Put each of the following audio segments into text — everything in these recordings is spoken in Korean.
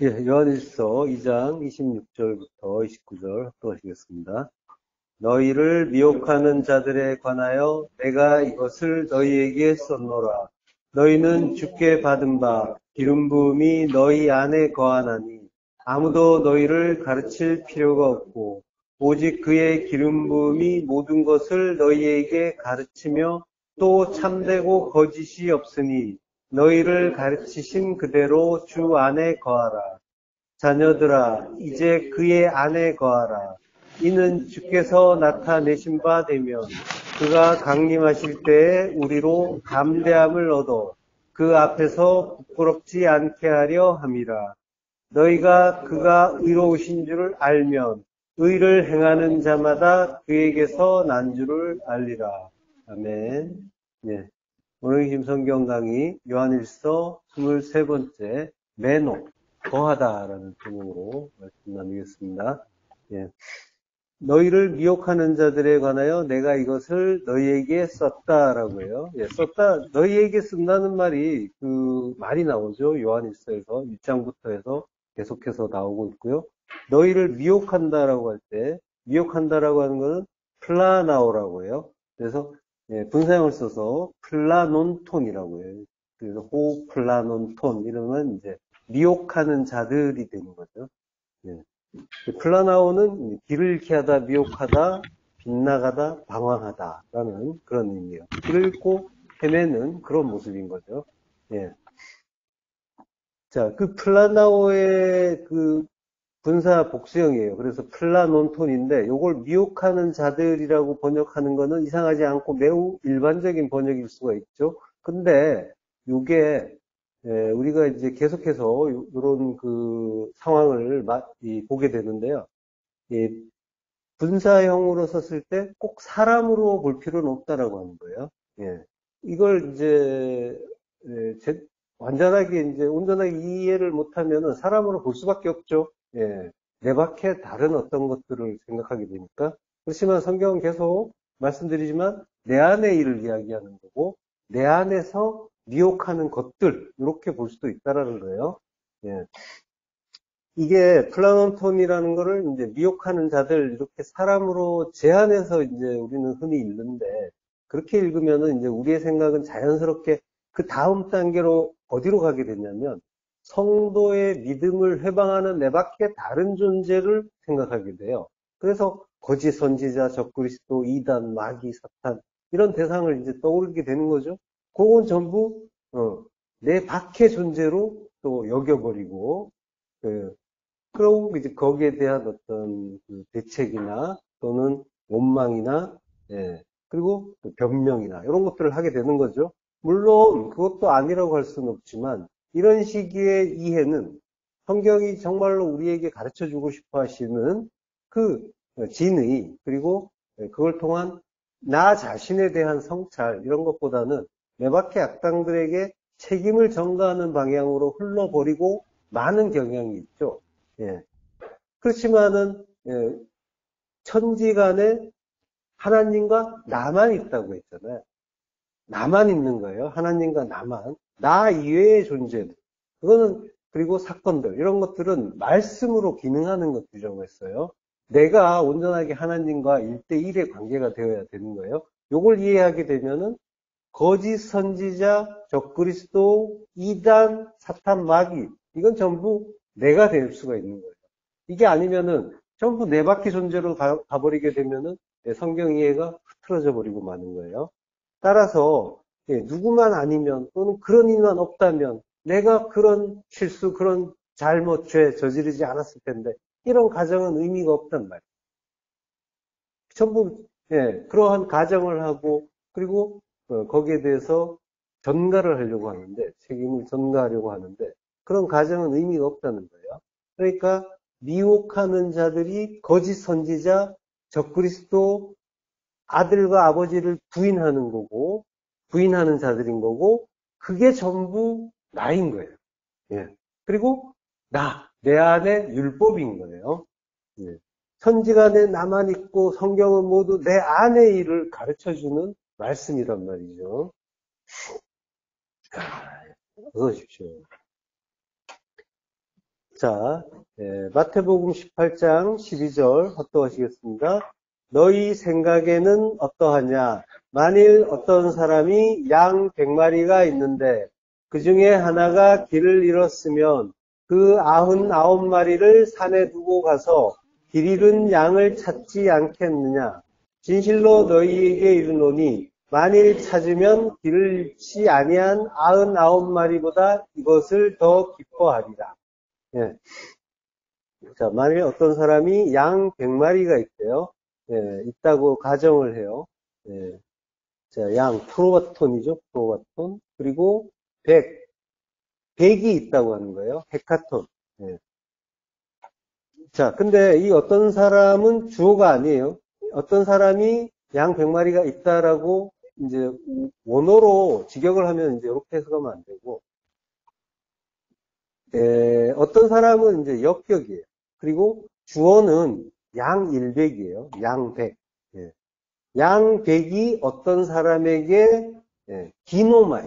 예, 요한일서 2장 26절부터 29절 합독하시겠습니다. 너희를 미혹하는 자들에 관하여 내가 이것을 너희에게 썼노라. 너희는 주께 받은 바 기름 부음이 너희 안에 거하나니 아무도 너희를 가르칠 필요가 없고 오직 그의 기름 부음이 모든 것을 너희에게 가르치며 또 참되고 거짓이 없으니 너희를 가르치신 그대로 주 안에 거하라. 자녀들아, 이제 그의 안에 거하라. 이는 주께서 나타내신 바 되면 그가 강림하실 때에 우리로 담대함을 얻어 그 앞에서 부끄럽지 않게 하려 함이라. 너희가 그가 의로우신 줄을 알면 의를 행하는 자마다 그에게서 난 줄을 알리라. 아멘. 네. 오늘 김성경 강의 요한일서 23번째 매노 거하다라는 제목으로 말씀 나누겠습니다. 예. 너희를 미혹하는 자들에 관하여 내가 이것을 너희에게 썼다라고 해요. 예, 썼다, 너희에게 쓴다는 말이 그 말이 나오죠. 요한일서에서 1장부터 해서 계속해서 나오고 있고요. 너희를 미혹한다라고 할 때, 미혹한다라고 하는 것은 플라나오라고 해요. 그래서 예, 분사형을 써서 플라논톤이라고 해요. 그래서 호플라논톤 이러면 이제 미혹하는 자들이 되는 거죠. 예. 플라나오는 길을 잃게 하다, 미혹하다, 빗나가다, 방황하다라는 그런 의미예요. 길을 잃고 헤매는 그런 모습인 거죠. 예. 자, 그 플라나오의 그 분사 복수형이에요. 그래서 플라논톤인데, 요걸 미혹하는 자들이라고 번역하는 거는 이상하지 않고 매우 일반적인 번역일 수가 있죠. 근데 요게 우리가 이제 계속해서 이런 그 상황을 보게 되는데요. 분사형으로 썼을 때 꼭 사람으로 볼 필요는 없다라고 하는 거예요. 예. 이걸 이제 완전하게 이제 온전하게 이해를 못하면은 사람으로 볼 수밖에 없죠. 예. 내 밖에 다른 어떤 것들을 생각하게 되니까. 그렇지만 성경은 계속 말씀드리지만 내 안의 일을 이야기하는 거고 내 안에서 미혹하는 것들 이렇게 볼 수도 있다라는 거예요. 예. 이게 플라톤이라는 거를 이제 미혹하는 자들 이렇게 사람으로 제한해서 이제 우리는 흔히 읽는데 그렇게 읽으면은 이제 우리의 생각은 자연스럽게 그 다음 단계로 어디로 가게 되냐면 성도의 믿음을 회방하는 내 밖에 다른 존재를 생각하게 돼요. 그래서 거짓 선지자, 적그리스도, 이단, 마귀, 사탄 이런 대상을 이제 떠오르게 되는 거죠. 그건 전부 내 밖의 존재로 또 여겨버리고 그러고 이제 거기에 대한 어떤 그 대책이나 또는 원망이나 그리고 또 변명이나 이런 것들을 하게 되는 거죠. 물론 그것도 아니라고 할 수는 없지만 이런 식의 이해는 성경이 정말로 우리에게 가르쳐 주고 싶어 하시는 그 진의 그리고 그걸 통한 나 자신에 대한 성찰 이런 것보다는 내 밖의 악당들에게 책임을 전가하는 방향으로 흘러버리고 많은 경향이 있죠. 예. 그렇지만은 천지간에 하나님과 나만 있다고 했잖아요. 나만 있는 거예요. 하나님과 나만. 나 이외의 존재들. 그거는 그리고 사건들 이런 것들은 말씀으로 기능하는 것들이라고 했어요. 내가 온전하게 하나님과 1대1의 관계가 되어야 되는 거예요. 요걸 이해하게 되면은 거짓 선지자, 적그리스도, 이단, 사탄, 마귀 이건 전부 내가 될 수가 있는 거예요. 이게 아니면은 전부 내 밖의 존재로 가버리게 되면은 성경 이해가 흐트러져 버리고 마는 거예요. 따라서 누구만 아니면 또는 그런 인만 없다면 내가 그런 실수, 그런 잘못, 죄 저지르지 않았을 텐데 이런 가정은 의미가 없단 말이에요. 전부 그러한 가정을 하고 그리고 거기에 대해서 전가를 하려고 하는데 책임을 전가하려고 하는데 그런 가정은 의미가 없다는 거예요. 그러니까 미혹하는 자들이 거짓 선지자, 적그리스도, 아들과 아버지를 부인하는 거고 부인하는 자들인 거고 그게 전부 나인 거예요. 예. 그리고 내 안에 율법인 거예요. 예. 천지간에 나만 있고 성경은 모두 내 안의 일을 가르쳐주는 말씀이란 말이죠. 어서 오십시오. 자, 마태복음 18장 12절 합독하시겠습니다. 너희 생각에는 어떠하냐? 만일 어떤 사람이 양 100마리가 있는데 그 중에 하나가 길을 잃었으면 그 99마리를 산에 두고 가서 길 잃은 양을 찾지 않겠느냐? 진실로 너희에게 이르노니 만일 찾으면 길을 잃지 아니한 99마리보다 이것을 더 기뻐하리라. 예. 자, 만일 어떤 사람이 양 100마리가 있대요. 예, 있다고 가정을 해요. 예. 자, 양 프로바톤이죠. 프로바톤. 그리고 100이 있다고 하는 거예요. 헤카톤. 예. 자, 근데 이 어떤 사람은 주어가 아니에요. 어떤 사람이 양 100마리가 있다라고 이제 원어로 직역을 하면 이제 이렇게 해석하면 안 되고, 어떤 사람은 이제 역격이에요. 그리고 주어는 양 100이에요. 양 100. 예. 양 100이 어떤 사람에게 기노마이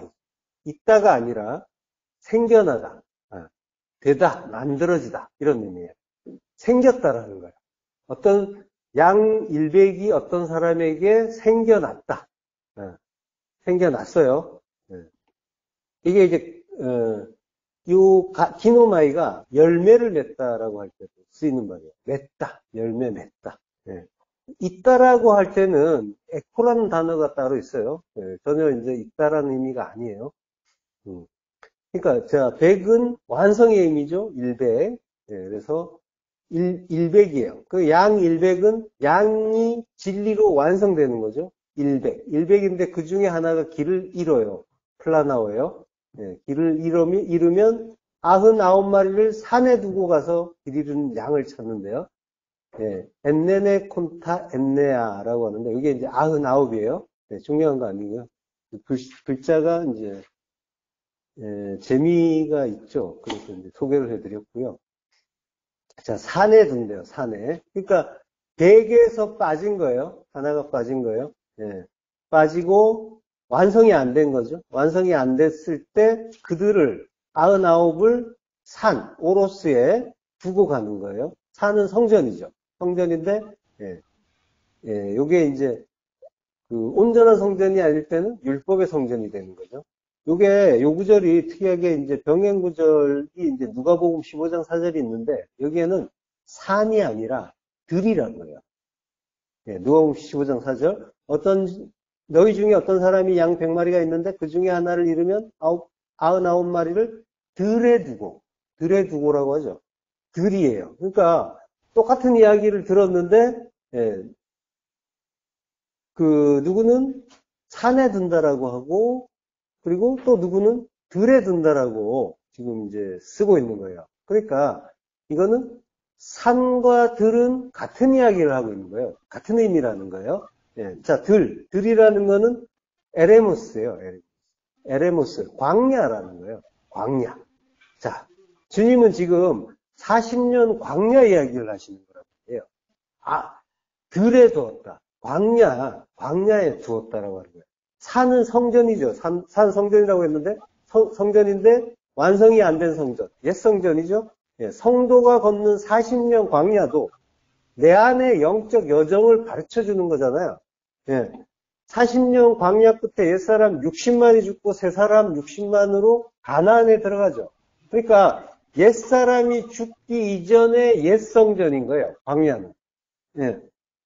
있다가 아니라 생겨나다, 되다, 만들어지다 이런 의미예요. 생겼다라는 거예요. 어떤 양 100이 어떤 사람에게 생겨났다. 생겨났어요. 이게 이제 기노마이가 열매를 맺다라고 할 때도 쓰이는 말이에요. 맺다, 열매 맺다. 있다라고 할 때는 에코라는 단어가 따로 있어요. 전혀 이제 있다라는 의미가 아니에요. 그러니까 자, 100은 완성의 의미죠. 100. 그래서 100이에요. 그 양 100은 양이 진리로 완성되는 거죠. 100. 100인데 그 중에 하나가 길을 잃어요. 플라나오예요. 길을 잃으면 99마리를 산에 두고 가서 길 잃은 양을 찾는데요. 엔네네 콘타 엔네아라고 하는데 이게 이제 99이에요. 중요한 거 아니고요. 글자가 이제 재미가 있죠. 그래서 이제 소개를 해드렸고요. 자, 산에 둔대요. 산에. 그러니까 100에서 빠진 거예요. 하나가 빠진 거예요. 빠지고 완성이 안 된 거죠. 완성이 안 됐을 때 그들을 99을 산 오로스에 두고 가는 거예요. 산은 성전이죠. 성전인데 요게 이제 그 온전한 성전이 아닐 때는 율법의 성전이 되는 거죠. 요 구절이 특이하게 이제 병행 구절이 이제 누가복음 15장 4절이 있는데 여기에는 산이 아니라 들이라는 거예요. 누가복음 15장 4절. 너희 중에 어떤 사람이 양 100마리가 있는데 그 중에 하나를 잃으면 99마리를 들에 두고라고 하죠. 들이에요. 그러니까 똑같은 이야기를 들었는데 그 누구는 산에 둔다라고 하고 그리고 또 누구는 들에 둔다라고 지금 이제 쓰고 있는 거예요. 그러니까 이거는 산과 들은 같은 이야기를 하고 있는 거예요. 같은 의미라는 거예요. 자, 들이라는 거는 에레모스예요. 에레모스, 광야라는 거예요. 광야. 자, 주님은 지금 40년 광야 이야기를 하시는 거란 말이에요. 들에 두었다. 광야에 두었다라고 하는 거예요. 산은 성전이죠. 산 성전이라고 했는데, 성전인데 완성이 안 된 성전. 옛 성전이죠. 성도가 걷는 40년 광야도 내 안에 영적 여정을 가르쳐 주는 거잖아요. 40년 광야 끝에 옛사람 60만이 죽고 새사람 60만으로 가나안에 들어가죠. 그러니까 옛사람이 죽기 이전에 옛 성전인 거예요. 광야는.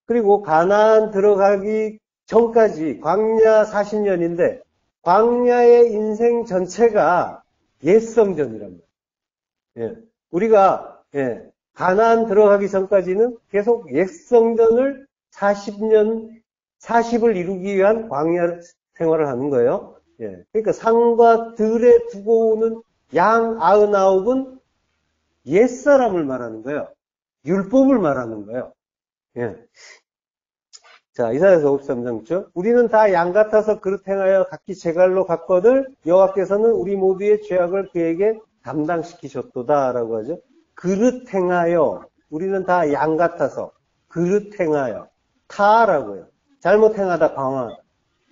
그리고 가나안 들어가기 전까지 광야 40년인데 광야의 인생 전체가 옛 성전이란 말이에요. 우리가 가나안 들어가기 전까지는 계속 옛 성전을 40을 이루기 위한 광야 생활을 하는 거예요. 그러니까 산과 들에 두고 오는 양 99은 옛사람을 말하는 거예요. 율법을 말하는 거예요. 자, 이사야서 53장 6절. 우리는 다 양 같아서 그릇 행하여 각기 제 갈로 갔거늘 여호와께서는 우리 모두의 죄악을 그에게 담당시키셨도다라고 하죠. 그릇 행하여. 우리는 다 양 같아서 그릇 행하여. 타라고요. 잘못 행하다 방황하다.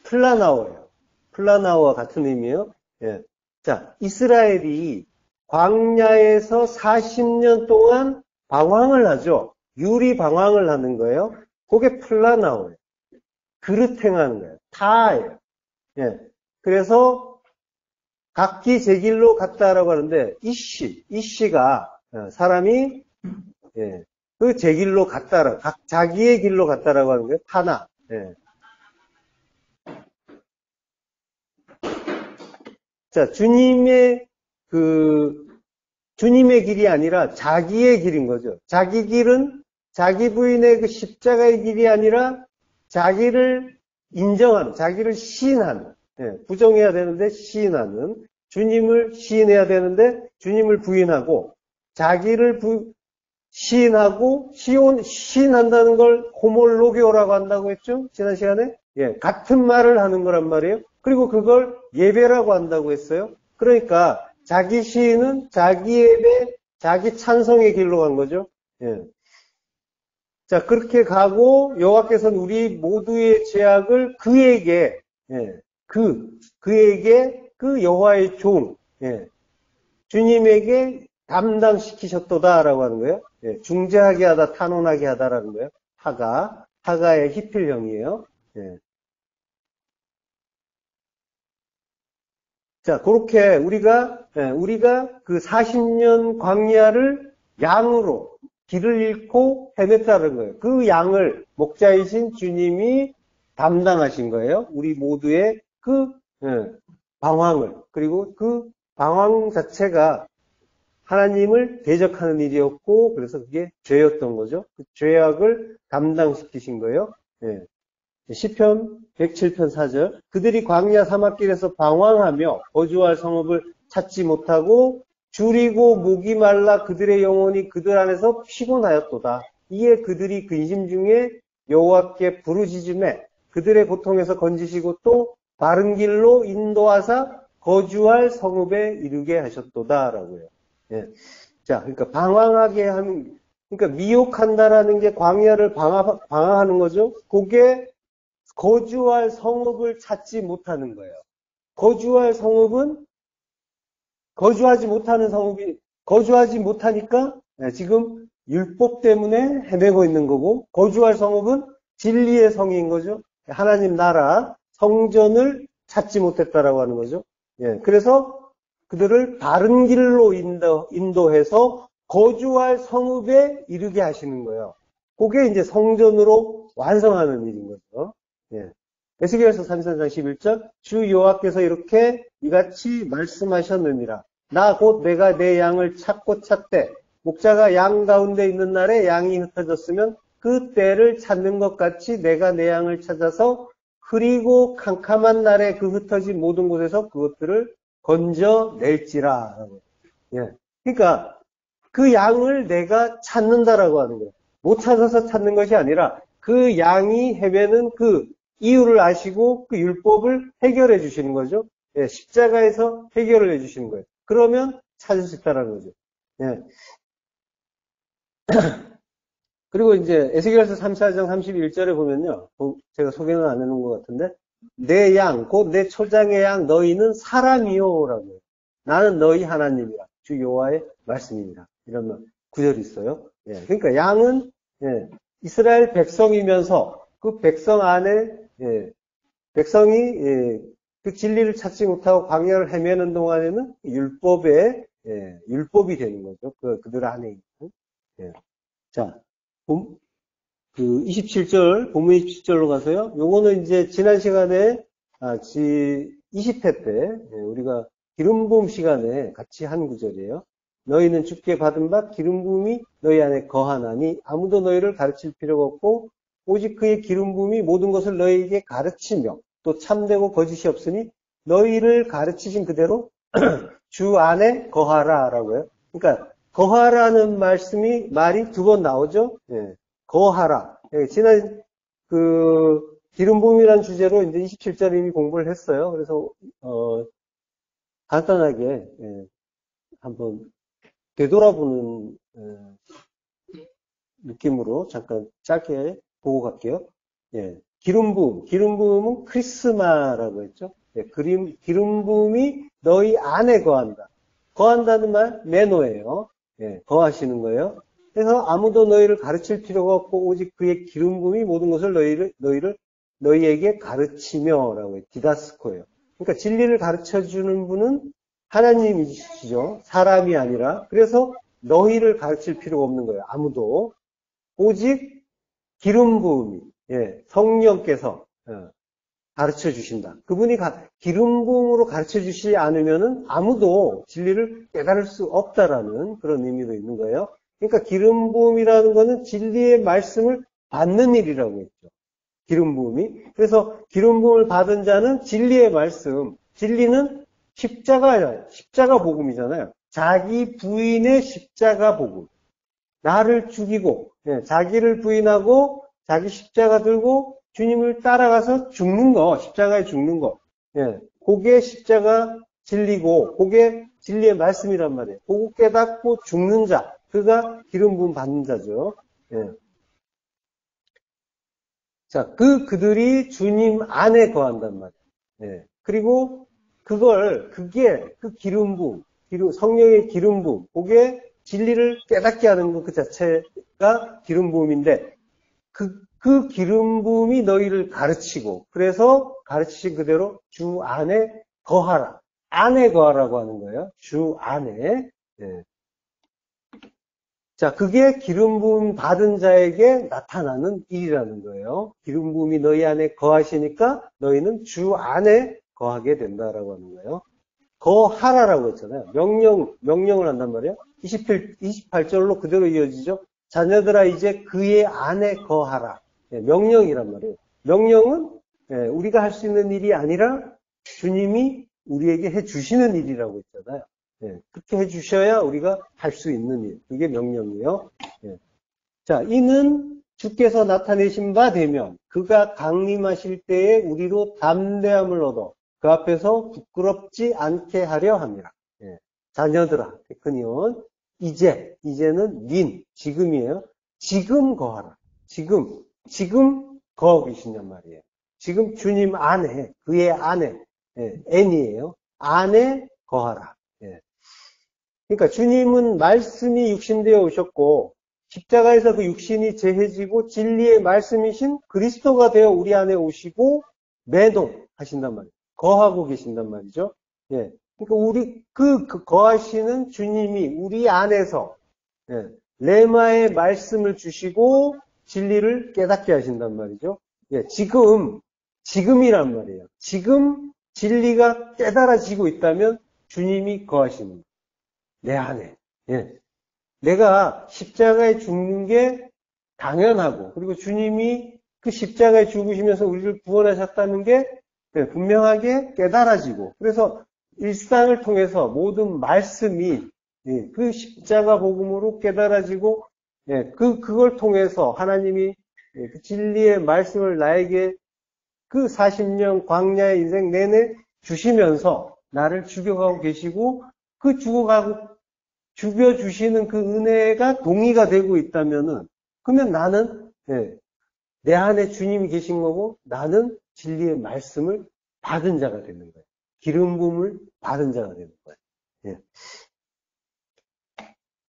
플라나오예요. 플라나오와 같은 의미예요. 자, 이스라엘이 광야에서 40년 동안 방황을 하죠. 유리 방황을 하는 거예요. 그게 플라나오예요. 그릇 행하는 거예요. 타예요. 예. 그래서 각기 제 길로 갔다라고 하는데 이씨가 사람이 그 제 길로 갔다라, 자기의 길로 갔다라고 하는 거예요. 타나. 예. 자, 주님의 길이 아니라 자기의 길인 거죠. 자기 길은 자기 부인의 그 십자가의 길이 아니라 자기를 인정하는, 자기를 시인하는, 부정해야 되는데 시인하는, 주님을 시인해야 되는데 주님을 부인하고, 자기를 시인하고, 시인한다는 걸 호몰로게오라고 한다고 했죠? 지난 시간에? 같은 말을 하는 거란 말이에요. 그리고 그걸 예배라고 한다고 했어요. 그러니까 자기 시인은 자기 예배, 자기 찬송의 길로 간 거죠. 자, 그렇게 가고 여호와께서는 우리 모두의 죄악을 그에게 그 여호와의 종 주님에게 담당시키셨도다라고 하는 거예요. 중재하게 하다, 탄원하게 하다라는 거예요. 하가의 히필형이에요. 자, 그렇게 우리가 그 40년 광야를 양으로 길을 잃고 헤맸다는 거예요. 그 양을 목자이신 주님이 담당하신 거예요. 우리 모두의 그 방황을. 그리고 그 방황 자체가 하나님을 대적하는 일이었고, 그래서 그게 죄였던 거죠. 그 죄악을 담당시키신 거예요. 시편 107편 4절. 그들이 광야 사막길에서 방황하며 거주할 성읍을 찾지 못하고 줄이고 목이 말라 그들의 영혼이 그들 안에서 피곤하였도다. 이에 그들이 근심 중에 여호와께 부르짖음에 그들의 고통에서 건지시고 또 바른 길로 인도하사 거주할 성읍에 이르게 하셨도다라고요. 자, 그러니까 방황하게 하는, 그러니까 미혹한다라는 게 광야를 방황하는 거죠. 그게 거주할 성읍을 찾지 못하는 거예요. 거주할 성읍은 거주하지 못하니까 지금 율법 때문에 헤매고 있는 거고, 거주할 성읍은 진리의 성인 거죠. 하나님 나라, 성전을 찾지 못했다라고 하는 거죠. 그래서 그들을 바른 길로 인도해서 거주할 성읍에 이르게 하시는 거예요. 그게 이제 성전으로 완성하는 일인 거죠. 에스겔서 33장 11절 주 여호와께서 이렇게 이같이 말씀하셨느니라. 나 곧 내가 내 양을 찾고 찾되 목자가 양 가운데 있는 날에 양이 흩어졌으면 그 때를 찾는 것 같이 내가 내 양을 찾아서 흐리고 캄캄한 날에 그 흩어진 모든 곳에서 그것들을 건져낼지라. 그러니까 그 양을 내가 찾는다라고 하는 거예요. 못 찾아서 찾는 것이 아니라 그 양이 헤매는 그 이유를 아시고 그 율법을 해결해 주시는 거죠. 십자가에서 해결을 해 주시는 거예요. 그러면 찾을 수 있다는 거죠. 그리고 이제 에스겔서 34장 31절에 보면요. 제가 소개는 안 해놓은 것 같은데 내 양, 곧 내 초장의 양 너희는 사람이요라고 해요. 나는 너희 하나님이라. 주 여호와의 말씀입니다. 이런 구절이 있어요. 그러니까 양은 이스라엘 백성이면서 그 백성 안에 백성이 그 진리를 찾지 못하고 광야를 헤매는 동안에는 율법이 되는 거죠. 그들 안에 있는. 자, 그 27절, 본문 27절로 가서요. 요거는 이제 지난 시간에 20회 때 우리가 기름 부음 시간에 같이 한 구절이에요. 너희는 주께 받은 바 기름 부음이 너희 안에 거하나니 아무도 너희를 가르칠 필요가 없고 오직 그의 기름 부음이 모든 것을 너희에게 가르치며 또 참되고 거짓이 없으니 너희를 가르치신 그대로 주 안에 거하라라고 해요. 그러니까 거하라는 말이 두 번 나오죠. 거하라. 지난 그 기름 부음이라는 주제로 이제 27절 이미 공부를 했어요. 그래서 간단하게 한번 되돌아보는 느낌으로 잠깐 짧게 보고 갈게요. 기름 부음은 크리스마라고 했죠. 기름 부음이 너희 안에 거한다. 거한다는 말, 매노예요. 예, 거하시는 거예요. 그래서 아무도 너희를 가르칠 필요가 없고 오직 그의 기름 부음이 모든 것을 너희에게 가르치며라고 해요. 디다스코예요. 그러니까 진리를 가르쳐 주는 분은 하나님이시죠. 사람이 아니라. 그래서 너희를 가르칠 필요가 없는 거예요. 아무도. 오직 기름 부음이, 예, 성령께서 가르쳐 주신다. 그분이 기름 부음으로 가르쳐 주시지 않으면은 아무도 진리를 깨달을 수 없다라는 그런 의미도 있는 거예요. 그러니까 기름 부음이라는 거는 진리의 말씀을 받는 일이라고 했죠. 기름 부음이. 그래서 기름 부음을 받은 자는 진리의 말씀, 진리는 십자가 복음이잖아요. 자기 부인의 십자가 복음. 나를 죽이고, 예, 자기를 부인하고, 자기 십자가 들고, 주님을 따라가서 죽는 거, 십자가에 죽는 거. 예, 그게 십자가 진리고, 그게 진리의 말씀이란 말이에요. 그거 깨닫고 죽는 자, 그가 기름 부음 받는 자죠. 예. 자, 그들이 주님 안에 거한단 말이에요. 예. 그리고 그게 그 기름 부음, 성령의 기름 부음, 그게 진리를 깨닫게 하는 것 그 자체가 기름 부음인데, 그 기름 부음이 너희를 가르치고, 그래서 가르치신 그대로 주 안에 거하라. 안에 거하라고 하는 거예요. 주 안에. 예. 자, 그게 기름 부음 받은 자에게 나타나는 일이라는 거예요. 기름 부음이 너희 안에 거하시니까 너희는 주 안에 거하게 된다라고 하는 거예요. 거하라라고 했잖아요. 명령을 한단 말이에요. 28절로 그대로 이어지죠. 자녀들아 이제 그의 안에 거하라. 예, 명령이란 말이에요. 명령은 우리가 할 수 있는 일이 아니라 주님이 우리에게 해주시는 일이라고 했잖아요. 예, 그렇게 해주셔야 우리가 할 수 있는 일. 그게 명령이에요. 예. 자, 이는 주께서 나타내신 바 되면 그가 강림하실 때에 우리로 담대함을 얻어 그 앞에서 부끄럽지 않게 하려 함이라. 예. 자녀들아, 테크니온. 이제는 지금이에요. 지금 거하라. 지금 거하고 계신단 말이에요. 지금 주님 안에, 그의 안에, N이에요. 안에 거하라. 예. 그러니까 주님은 말씀이 육신되어 오셨고, 십자가에서 그 육신이 재해지고 진리의 말씀이신 그리스도가 되어 우리 안에 오시고 매동하신단 말이에요. 거하고 계신단 말이죠. 예. 그러니까 거하시는 주님이 우리 안에서 레마의 말씀을 주시고 진리를 깨닫게 하신단 말이죠. 예. 지금이란 말이에요. 지금 진리가 깨달아지고 있다면 주님이 거하시는 거예요. 내 안에. 예. 내가 십자가에 죽는 게 당연하고, 그리고 주님이 그 십자가에 죽으시면서 우리를 구원하셨다는 게 분명하게 깨달아지고, 그래서 일상을 통해서 모든 말씀이 그 십자가 복음으로 깨달아지고, 그걸 통해서 하나님이 그 진리의 말씀을 나에게 그 40년 광야의 인생 내내 주시면서 나를 죽여가고 계시고, 그 죽여주시는 그 은혜가 동의가 되고 있다면은, 그러면 나는, 내 안에 주님이 계신 거고, 나는 진리의 말씀을 받은 자가 되는 거예요. 기름 부음을 받은 자가 되는 거예요. 예.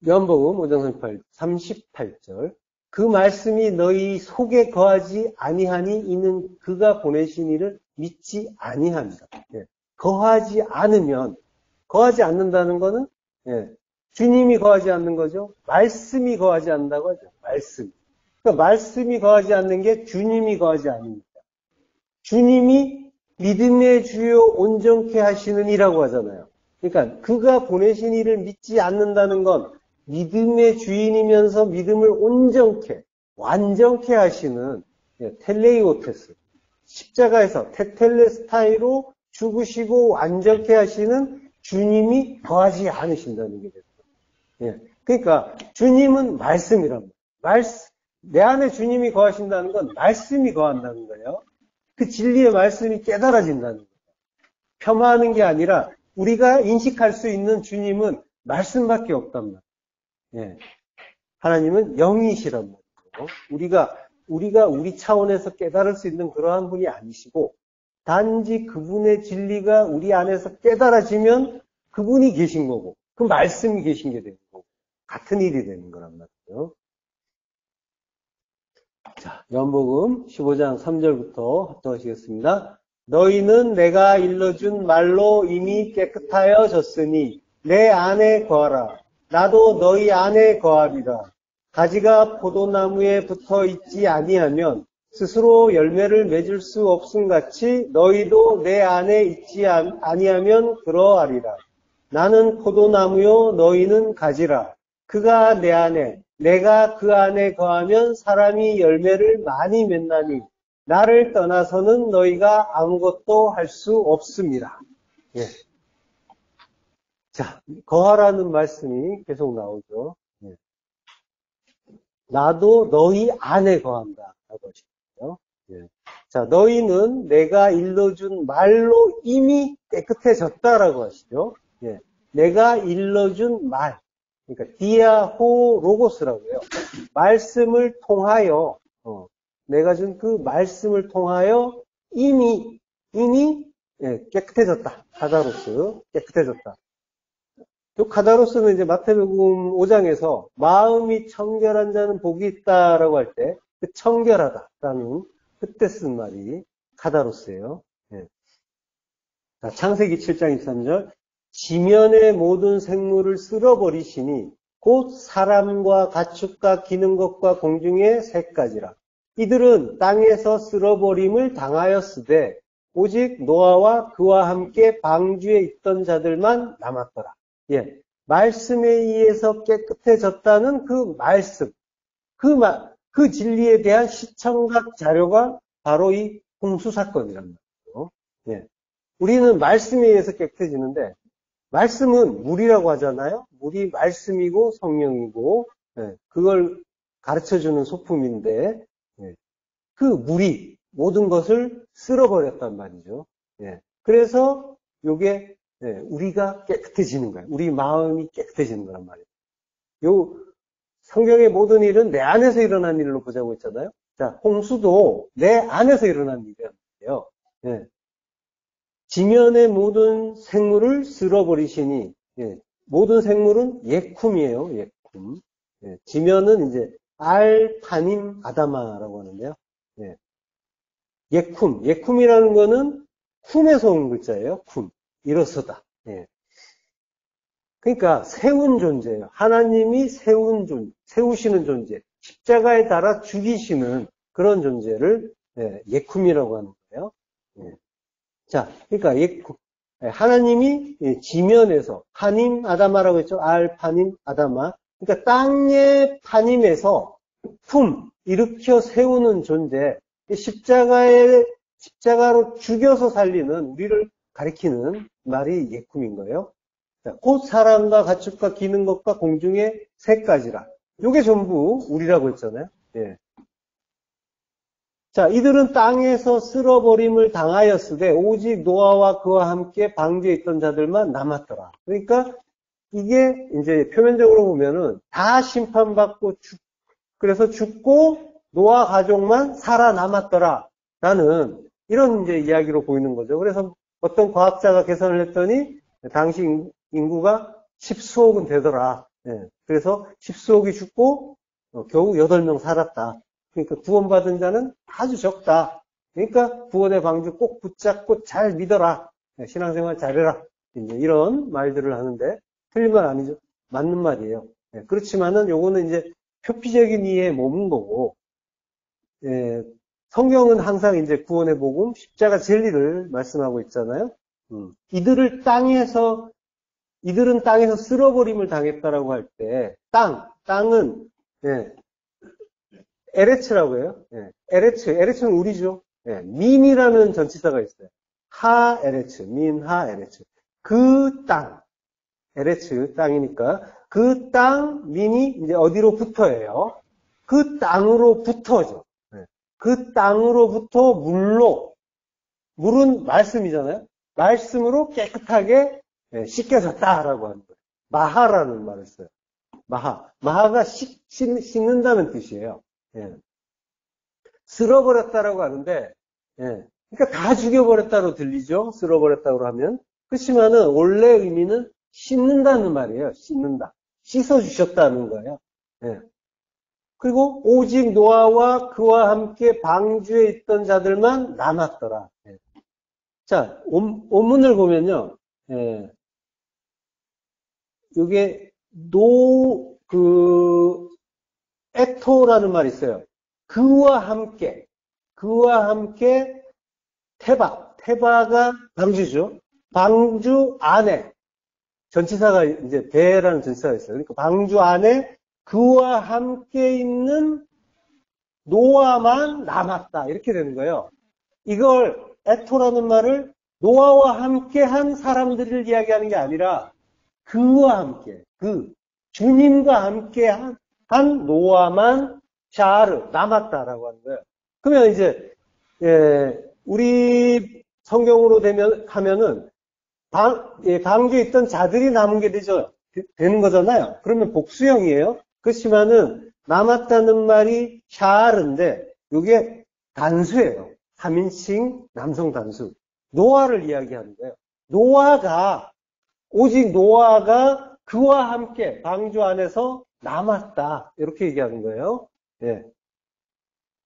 요한복음 5장 38절. 그 말씀이 너희 속에 거하지 아니하니 이는 그가 보내신 이를 믿지 아니합니다. 예. 거하지 않는다는 거는, 주님이 거하지 않는 거죠. 말씀이 거하지 않는다고 하죠. 말씀. 그러니까 말씀이 거하지 않는 게 주님이 거하지 않습니다. 주님이 믿음의 주요 온전케 하시는 이라고 하잖아요. 그러니까 그가 보내신 이를 믿지 않는다는 건 믿음의 주인이면서 믿음을 온전케, 완전케 하시는 텔레이오테스. 십자가에서 테텔레스타이로 죽으시고 완전케 하시는 주님이 거하지 않으신다는 게 됐어요. 예. 그러니까 주님은 말씀이랍니다. 내 안에 주님이 거하신다는 건 말씀이 거한다는 거예요. 그 진리의 말씀이 깨달아진다는 거예요. 폄하하는 게 아니라 우리가 인식할 수 있는 주님은 말씀밖에 없단 말이에요. 예. 하나님은 영이시란 말이에요. 우리가 우리 차원에서 깨달을 수 있는 그러한 분이 아니시고 단지 그분의 진리가 우리 안에서 깨달아지면 그분이 계신 거고 그 말씀이 계신 게 되는 거고, 같은 일이 되는 거란 말이죠. 자, 요한복음 15장 3절부터 합독하시겠습니다. 너희는 내가 일러준 말로 이미 깨끗하여졌으니 내 안에 거하라. 나도 너희 안에 거하리라. 가지가 포도나무에 붙어 있지 아니하면 스스로 열매를 맺을 수 없음 같이 너희도 내 안에 있지 아니하면 그러하리라. 나는 포도나무요 너희는 가지라. 그가 내 안에 내가 그 안에 거하면 사람이 열매를 많이 맺나니 나를 떠나서는 너희가 아무것도 할 수 없습니다. 예. 자, 거하라는 말씀이 계속 나오죠. 예. 나도 너희 안에 거한다. 라고 하시죠. 예. 자, 너희는 내가 일러준 말로 이미 깨끗해졌다라고 하시죠. 예. 내가 일러준 말. 그러니까 디아호 로고스라고요. 말씀을 통하여 내가 준 그 말씀을 통하여 이미 예, 깨끗해졌다. 카다로스 깨끗해졌다. 이 카다로스는 이제 마태복음 5장에서 마음이 청결한 자는 복이 있다라고 할 때 그 청결하다라는 그때 쓴 말이 카다로스예요. 예. 자, 창세기 7장 23절 지면의 모든 생물을 쓸어버리시니 곧 사람과 가축과 기는 것과 공중의 새까지라. 이들은 땅에서 쓸어버림을 당하였으되 오직 노아와 그와 함께 방주에 있던 자들만 남았더라. 예, 말씀에 의해서 깨끗해졌다는 그 말씀, 그 진리에 대한 시청각 자료가 바로 이 홍수 사건이란 말이죠. 예, 우리는 말씀에 의해서 깨끗해지는데 말씀은 물이라고 하잖아요. 물이 말씀이고 성령이고 예, 그걸 가르쳐주는 소품인데 예, 그 물이 모든 것을 쓸어버렸단 말이죠. 예, 그래서 이게 예, 우리가 깨끗해지는 거예요. 우리 마음이 깨끗해지는 거란 말이에요. 요 성경의 모든 일은 내 안에서 일어난 일로 보자고 했잖아요. 자, 홍수도 내 안에서 일어난 일이에요. 예. 지면의 모든 생물을 쓸어버리시니 예, 모든 생물은 예쿰이에요. 예쿰. 예, 지면은 이제 알파님 아다마라고 하는데요. 예. 예쿰이라는 거는 쿰에서 온 글자예요. 쿰. 일어서다. 예. 그러니까 세운 존재예요. 하나님이 세우시는 존재. 십자가에 달아 죽이시는 그런 존재를 예, 예쿰이라고 하는 거예요. 예. 자, 그러니까 하나님이 지면에서 파님 아다마라고 했죠. 알파님 아다마. 그러니까 땅의 파님에서 일으켜 세우는 존재. 십자가로 죽여서 살리는 우리를 가리키는 말이 예쿰인 거예요. 자, 곧 사람과 가축과 기는 것과 공중의 새까지라. 요게 전부 우리라고 했잖아요. 예. 자, 이들은 땅에서 쓸어버림을 당하였으되 오직 노아와 그와 함께 방주에 있던 자들만 남았더라. 그러니까 이게 이제 표면적으로 보면은 다 심판받고 그래서 죽고 노아 가족만 살아남았더라. 라는 이런 이제 이야기로 보이는 거죠. 그래서 어떤 과학자가 계산을 했더니 당시 인구가 10수억은 되더라. 예. 그래서 10수억이 죽고 겨우 8명 살았다. 그러니까 구원받은 자는 아주 적다. 그러니까 구원의 방주 꼭 붙잡고 잘 믿어라. 신앙생활 잘해라. 이제 이런 말들을 하는데 틀린 말 아니죠. 맞는 말이에요. 예. 그렇지만은 요거는 이제 표피적인 이해에 머문 거고 예. 성경은 항상 이제 구원의 복음, 십자가 진리를 말씀하고 있잖아요. 이들은 땅에서 쓸어버림을 당했다라고 할 때, 땅은, 예, 에레츠라고 해요. 예, 에레츠는 우리죠. 예, 민이라는 전치사가 있어요. 에레츠, 에레츠. 그 땅, 에레츠, 땅이니까, 그 땅, 민이 이제 어디로부터예요? 그 땅으로부터죠. 그 땅으로부터 물은 말씀이잖아요. 말씀으로 깨끗하게 씻겨졌다라고 하는 거예요. 마하라는 말을 써요. 마하가 씻는다는 뜻이에요. 예. 쓸어버렸다라고 하는데, 예. 그러니까 다 죽여버렸다로 들리죠. 쓸어버렸다고 하면. 그렇지만은 원래 의미는 씻는다는 말이에요. 씻는다. 씻어주셨다는 거예요. 예. 그리고 오직 노아와 그와 함께 방주에 있던 자들만 남았더라. 예. 자, 원문을 보면요. 예. 이게 에토라는 말이 있어요. 그와 함께 테바가 방주죠. 방주 안에 전치사가 이제 배라는 전치사가 있어요. 그러니까 방주 안에 그와 함께 있는 노아만 남았다. 이렇게 되는 거예요. 이걸 에토라는 말을 노아와 함께 한 사람들을 이야기하는 게 아니라 그와 함께, 주님과 함께 한 노아만 샤르, 남았다라고 하는 거예요. 그러면 이제, 우리 성경으로 하면은, 방주에 있던 자들이 남은 게 되는 거잖아요. 그러면 복수형이에요. 그렇지만은, 남았다는 말이 샤르인데, 이게 단수예요. 3인칭 남성 단수. 노아를 이야기하는 거예요. 오직 노아가 그와 함께 방주 안에서 남았다. 이렇게 얘기하는 거예요. 예.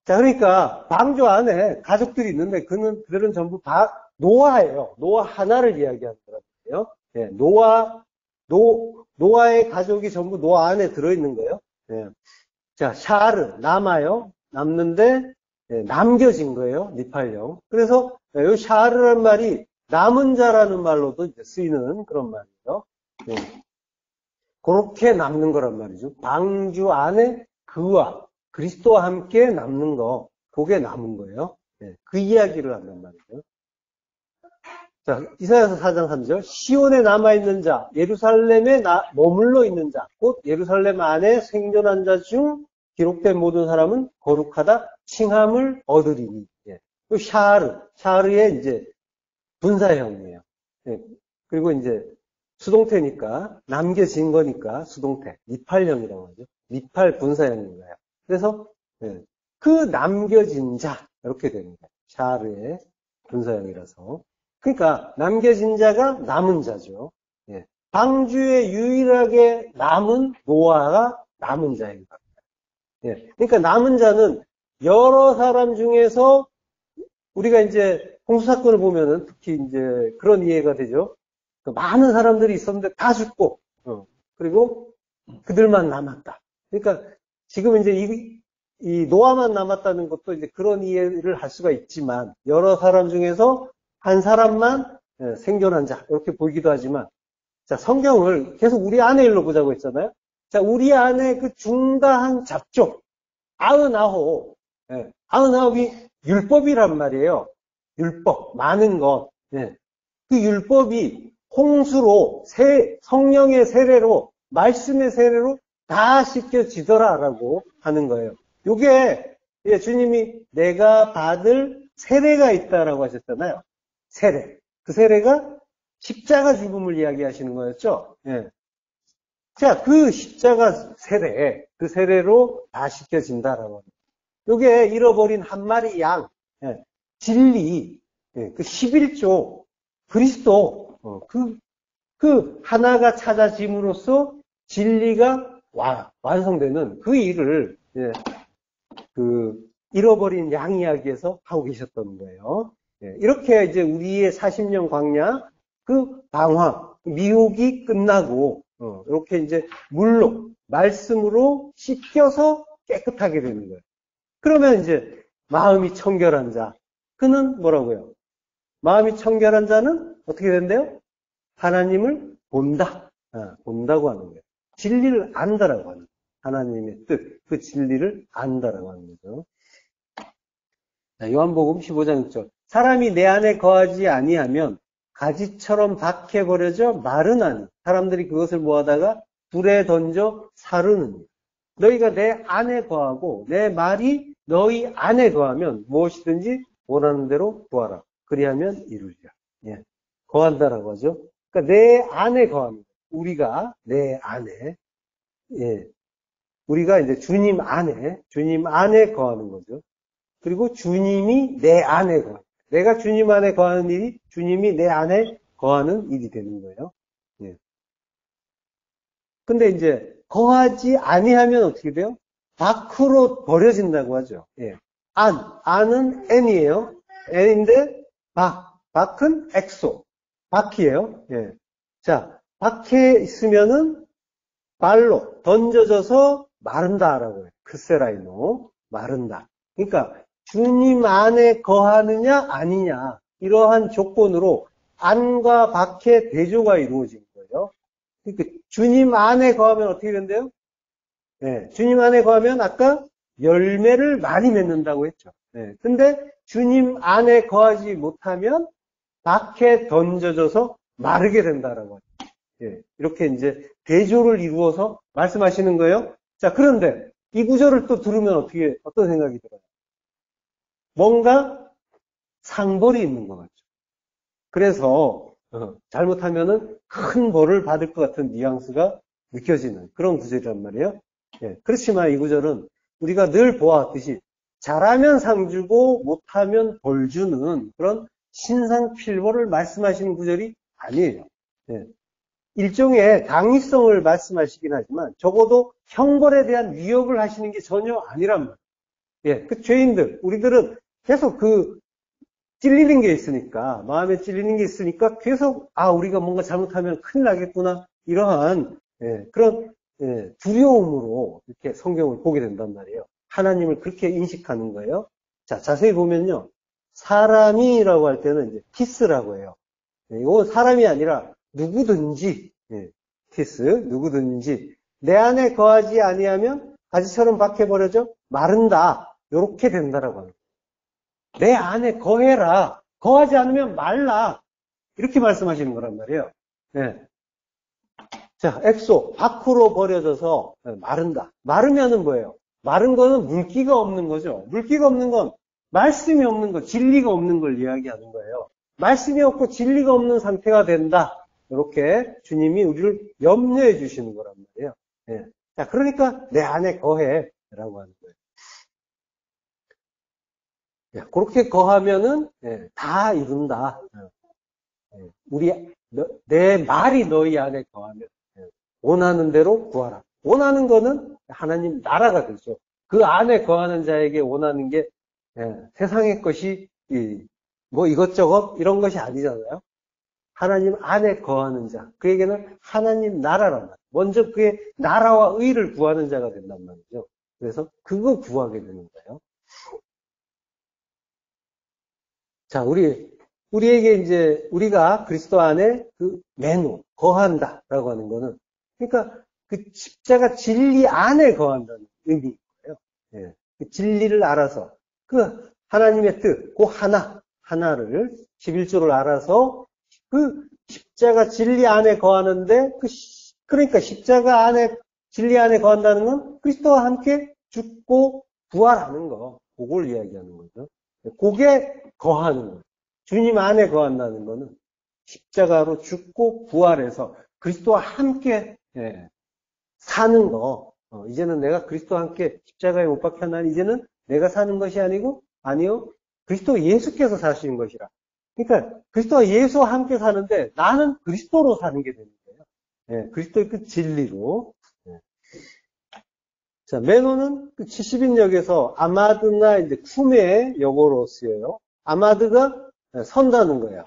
자, 그러니까 방주 안에 가족들이 있는데 그들은 전부 노아예요. 노아 하나를 이야기하는 거예요. 예. 노아의 가족이 전부 노아 안에 들어있는 거예요. 예. 자, 샤르, 남는데, 예, 남겨진 거예요. 니팔령. 그래서, 이 샤르라는 말이 남은 자라는 말로도 이제 쓰이는 그런 말이에요. 예. 그렇게 남는 거란 말이죠. 방주 안에 그리스도와 함께 남는 거, 그게 남은 거예요. 예. 그 이야기를 한단 말이죠. 자, 이사야서 4장 3절. 시온에 남아있는 자, 예루살렘에 머물러 있는 자, 곧 예루살렘 안에 생존한 자 중 기록된 모든 사람은 거룩하다 칭함을 얻으리니. 예. 샤르의 이제 분사형이에요. 예. 그리고 이제 수동태니까 남겨진 거니까 수동태 니팔형이라고 하죠. 니팔 분사형인 거예요. 그래서 예. 그 남겨진 자 이렇게 되는 거예요. 샤르의 분사형이라서. 그러니까 남겨진 자가 남은 자죠. 예. 방주에 유일하게 남은 노아가 남은 자인 겁니다. 예. 그러니까 남은 자는 여러 사람 중에서 우리가 이제 홍수사건을 보면은 특히 이제 그런 이해가 되죠. 많은 사람들이 있었는데 다 죽고, 그리고 그들만 남았다. 그러니까 지금 이제 이 노아만 남았다는 것도 이제 그런 이해를 할 수가 있지만 여러 사람 중에서 한 사람만 생존한 자 이렇게 보이기도 하지만 자 성경을 계속 우리 안에 일로 보자고 했잖아요. 자 우리 안에 그 중다한 잡종 99, 99이 율법이란 말이에요. 율법, 많은 것. 예. 그 율법이 홍수로, 성령의 세례로, 말씀의 세례로 다 씻겨지더라라고 하는 거예요. 요게, 주님이 내가 받을 세례가 있다라고 하셨잖아요. 세례. 그 세례가 십자가 죽음을 이야기하시는 거였죠. 예. 자, 그 십자가 세례, 그 세례로 다 씻겨진다라고 합니다. 요게 잃어버린 한 마리 양, 진리, 그 11조, 그리스도, 그 하나가 찾아짐으로써 진리가 완성되는 그 일을, 그 잃어버린 양 이야기에서 하고 계셨던 거예요. 이렇게 이제 우리의 40년 광야, 그 방황, 미혹이 끝나고, 이렇게 이제 물로, 말씀으로 씻겨서 깨끗하게 되는 거예요. 그러면 이제 마음이 청결한 자, 그는 뭐라고요? 마음이 청결한 자는 어떻게 된대요? 하나님을 본다고 하는 거예요. 진리를 안다라고 하는 거예요. 하나님의 뜻, 그 진리를 안다라고 하는 거죠. 자, 요한복음 15장 6절. 사람이 내 안에 거하지 아니하면 가지처럼 박해버려져 마르나니 사람들이 그것을 모아다가 불에 던져 사르느니 너희가 내 안에 거하고 내 말이 너희 안에 거하면 무엇이든지 원하는 대로 구하라. 그리하면 이루리라. 예. 거한다라고 하죠. 그러니까 내 안에 거합니다. 우리가 내 안에, 예. 우리가 이제 주님 안에 거하는 거죠. 그리고 주님이 내 안에 거합니다. 내가 주님 안에 거하는 일이 주님이 내 안에 거하는 일이 되는 거예요. 예. 근데 이제 거하지 아니하면 어떻게 돼요? 밖으로 버려진다고 하죠. 예. 안은 n이에요. n인데 밖은 엑소. 밖이에요. 예. 자, 밖에 있으면은 말로 던져져서 마른다라고 해요. 크세라이노. 마른다. 그러니까 주님 안에 거하느냐 아니냐 이러한 조건으로 안과 밖의 대조가 이루어진 거예요. 그러니까 주님 안에 거하면 어떻게 된대요? 네, 주님 안에 거하면 아까 열매를 많이 맺는다고 했죠. 네, 근데 주님 안에 거하지 못하면 밖에 던져져서 마르게 된다라고 하죠. 예, 이렇게 이제 대조를 이루어서 말씀하시는 거예요. 자, 그런데 이 구절을 또 들으면 어떤 생각이 들어요? 뭔가 상벌이 있는 것 같죠. 그래서 잘못하면은 큰 벌을 받을 것 같은 뉘앙스가 느껴지는 그런 구절이란 말이에요. 예, 그렇지만 이 구절은 우리가 늘 보아왔듯이 잘하면 상 주고 못하면 벌 주는 그런 신상필벌을 말씀하시는 구절이 아니에요. 예, 일종의 당위성을 말씀하시긴 하지만 적어도 형벌에 대한 위협을 하시는 게 전혀 아니란 말이에요. 예, 그 죄인들, 우리들은 계속 찔리는 게 있으니까, 마음에 찔리는 게 있으니까 계속, 우리가 뭔가 잘못하면 큰일 나겠구나, 이러한, 그런, 두려움으로 이렇게 성경을 보게 된단 말이에요. 하나님을 그렇게 인식하는 거예요. 자, 자세히 보면요. 사람이라고 할 때는 이제 티스라고 해요. 이건 사람이 아니라 누구든지, 티스, 누구든지, 내 안에 거하지 아니하면 가지처럼 밖에 버려져 마른다. 요렇게 된다라고 합니다. 내 안에 거해라. 거하지 않으면 말라. 이렇게 말씀하시는 거란 말이에요. 네. 자, 엑소, 밖으로 버려져서 마른다. 마르면은 뭐예요? 마른 거는 물기가 없는 거죠. 물기가 없는 건 말씀이 없는 거, 진리가 없는 걸 이야기하는 거예요. 말씀이 없고 진리가 없는 상태가 된다. 이렇게 주님이 우리를 염려해 주시는 거란 말이에요. 네. 자, 그러니까 내 안에 거해. 라고 하는 거예요. 그렇게 거하면은 다 이룬다. 내 말이 너희 안에 거하면 원하는 대로 구하라. 원하는 거는 하나님 나라가 되죠. 그 안에 거하는 자에게 원하는 게 세상의 것이 뭐 이것저것 이런 것이 아니잖아요. 하나님 안에 거하는 자, 그에게는 하나님 나라란 말이에요. 먼저 그의 나라와 의를 구하는 자가 된단 말이죠. 그래서 그거 구하게 되는 거예요. 자, 우리에게 이제, 우리가 그리스도 안에 거한다라고 하는 거는, 그러니까 그 십자가 진리 안에 거한다는 의미인 거예요. 예. 그 진리를 알아서, 그 하나님의 뜻, 그 하나를, 11조를 알아서 그 십자가 진리 안에 거하는데, 그러니까 십자가 안에, 진리 안에 거한다는 건 그리스도와 함께 죽고 부활하는 거, 그걸 이야기하는 거죠. 그게 거하는 거예요. 주님 안에 거한다는 거는 십자가로 죽고 부활해서 그리스도와 함께 사는 거. 이제는 내가 그리스도와 함께 십자가에 못 박혔나니 이제는 내가 사는 것이 아니요. 그리스도 예수께서 사시는 것이라. 그러니까 그리스도와 예수와 함께 사는데 나는 그리스도로 사는 게 되는 거예요. 그리스도의 그 진리로. 자, 메노는 그 70인역에서 아마드나 이제 쿰의 역어로 쓰여요. 아마드가 선다는 거예요.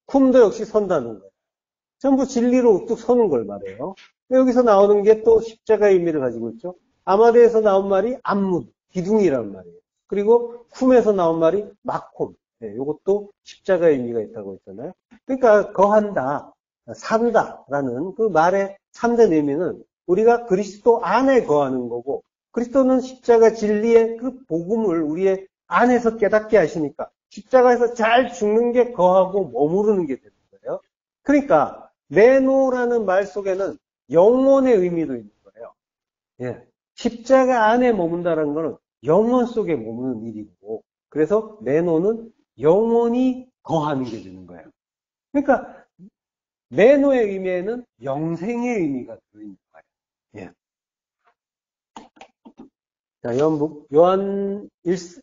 쿰도 역시 선다는 거예요. 전부 진리로 우뚝 서는 걸 말해요. 여기서 나오는 게 또 십자가의 의미를 가지고 있죠. 아마드에서 나온 말이 암문, 기둥이라는 말이에요. 그리고 쿰에서 나온 말이 마콤. 이것도 십자가의 의미가 있다고 했잖아요. 그러니까 거한다, 산다라는 그 말의 참된 의미는 우리가 그리스도 안에 거하는 거고, 그리스도는 십자가 진리의 그 복음을 우리의 안에서 깨닫게 하시니까 십자가에서 잘 죽는 게 거하고 머무르는 게 되는 거예요. 그러니까 메노라는 말 속에는 영혼의 의미도 있는 거예요. 십자가 안에 머문다는 거는 영혼 속에 머무는 일이고, 그래서 메노는 영혼이 거하는 게 되는 거예요. 그러니까 메노의 의미에는 영생의 의미가 들어있는 거예요. 자,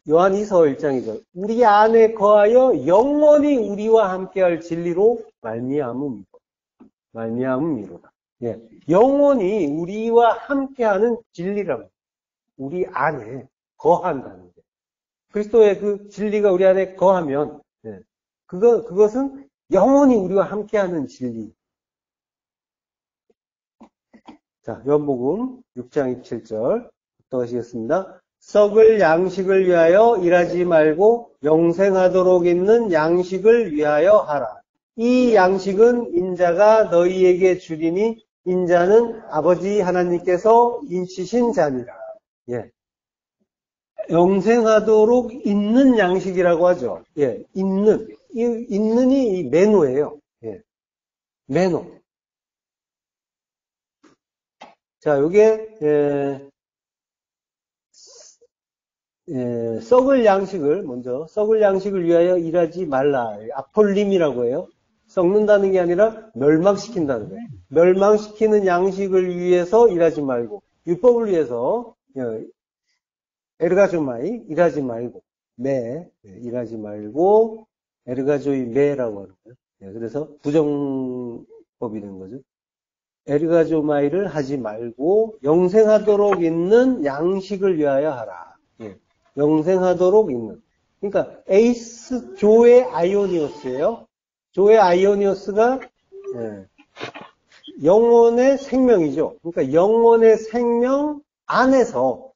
요한이서 1장이죠. 우리 안에 거하여 영원히 우리와 함께할 진리로 말미암음이로다. 예. 영원히 우리와 함께하는 진리라고. 우리 안에 거한다는 게. 그리스도의 그 진리가 우리 안에 거하면, 예. 그것은 영원히 우리와 함께하는 진리. 자, 요한복음 6장 27절. 또 하시겠습니다. 썩을 양식을 위하여 일하지 말고 영생하도록 있는 양식을 위하여 하라. 이 양식은 인자가 너희에게 주리니 인자는 아버지 하나님께서 인치신 자니라. 예. 영생하도록 있는 양식이라고 하죠. 예. 있는이 이 메노예요. 예. 메노. 자, 요게, 썩을 양식을 위하여 일하지 말라. 아폴림이라고 해요. 썩는다는 게 아니라 멸망시킨다는 거예요. 멸망시키는 양식을 위해서 일하지 말고, 율법을 위해서, 에르가조마이, 일하지 말고, 일하지 말고, 에르가조이 메라고 하는 거예요. 그래서 부정법이 되는 거죠. 에르가조마이를 하지 말고, 영생하도록 있는 양식을 위하여 하라. 영생하도록 있는. 그러니까 에이스 조의 아이오니오스예요. 조의 아이오니오스가 영혼의 생명이죠. 그러니까 영혼의 생명 안으로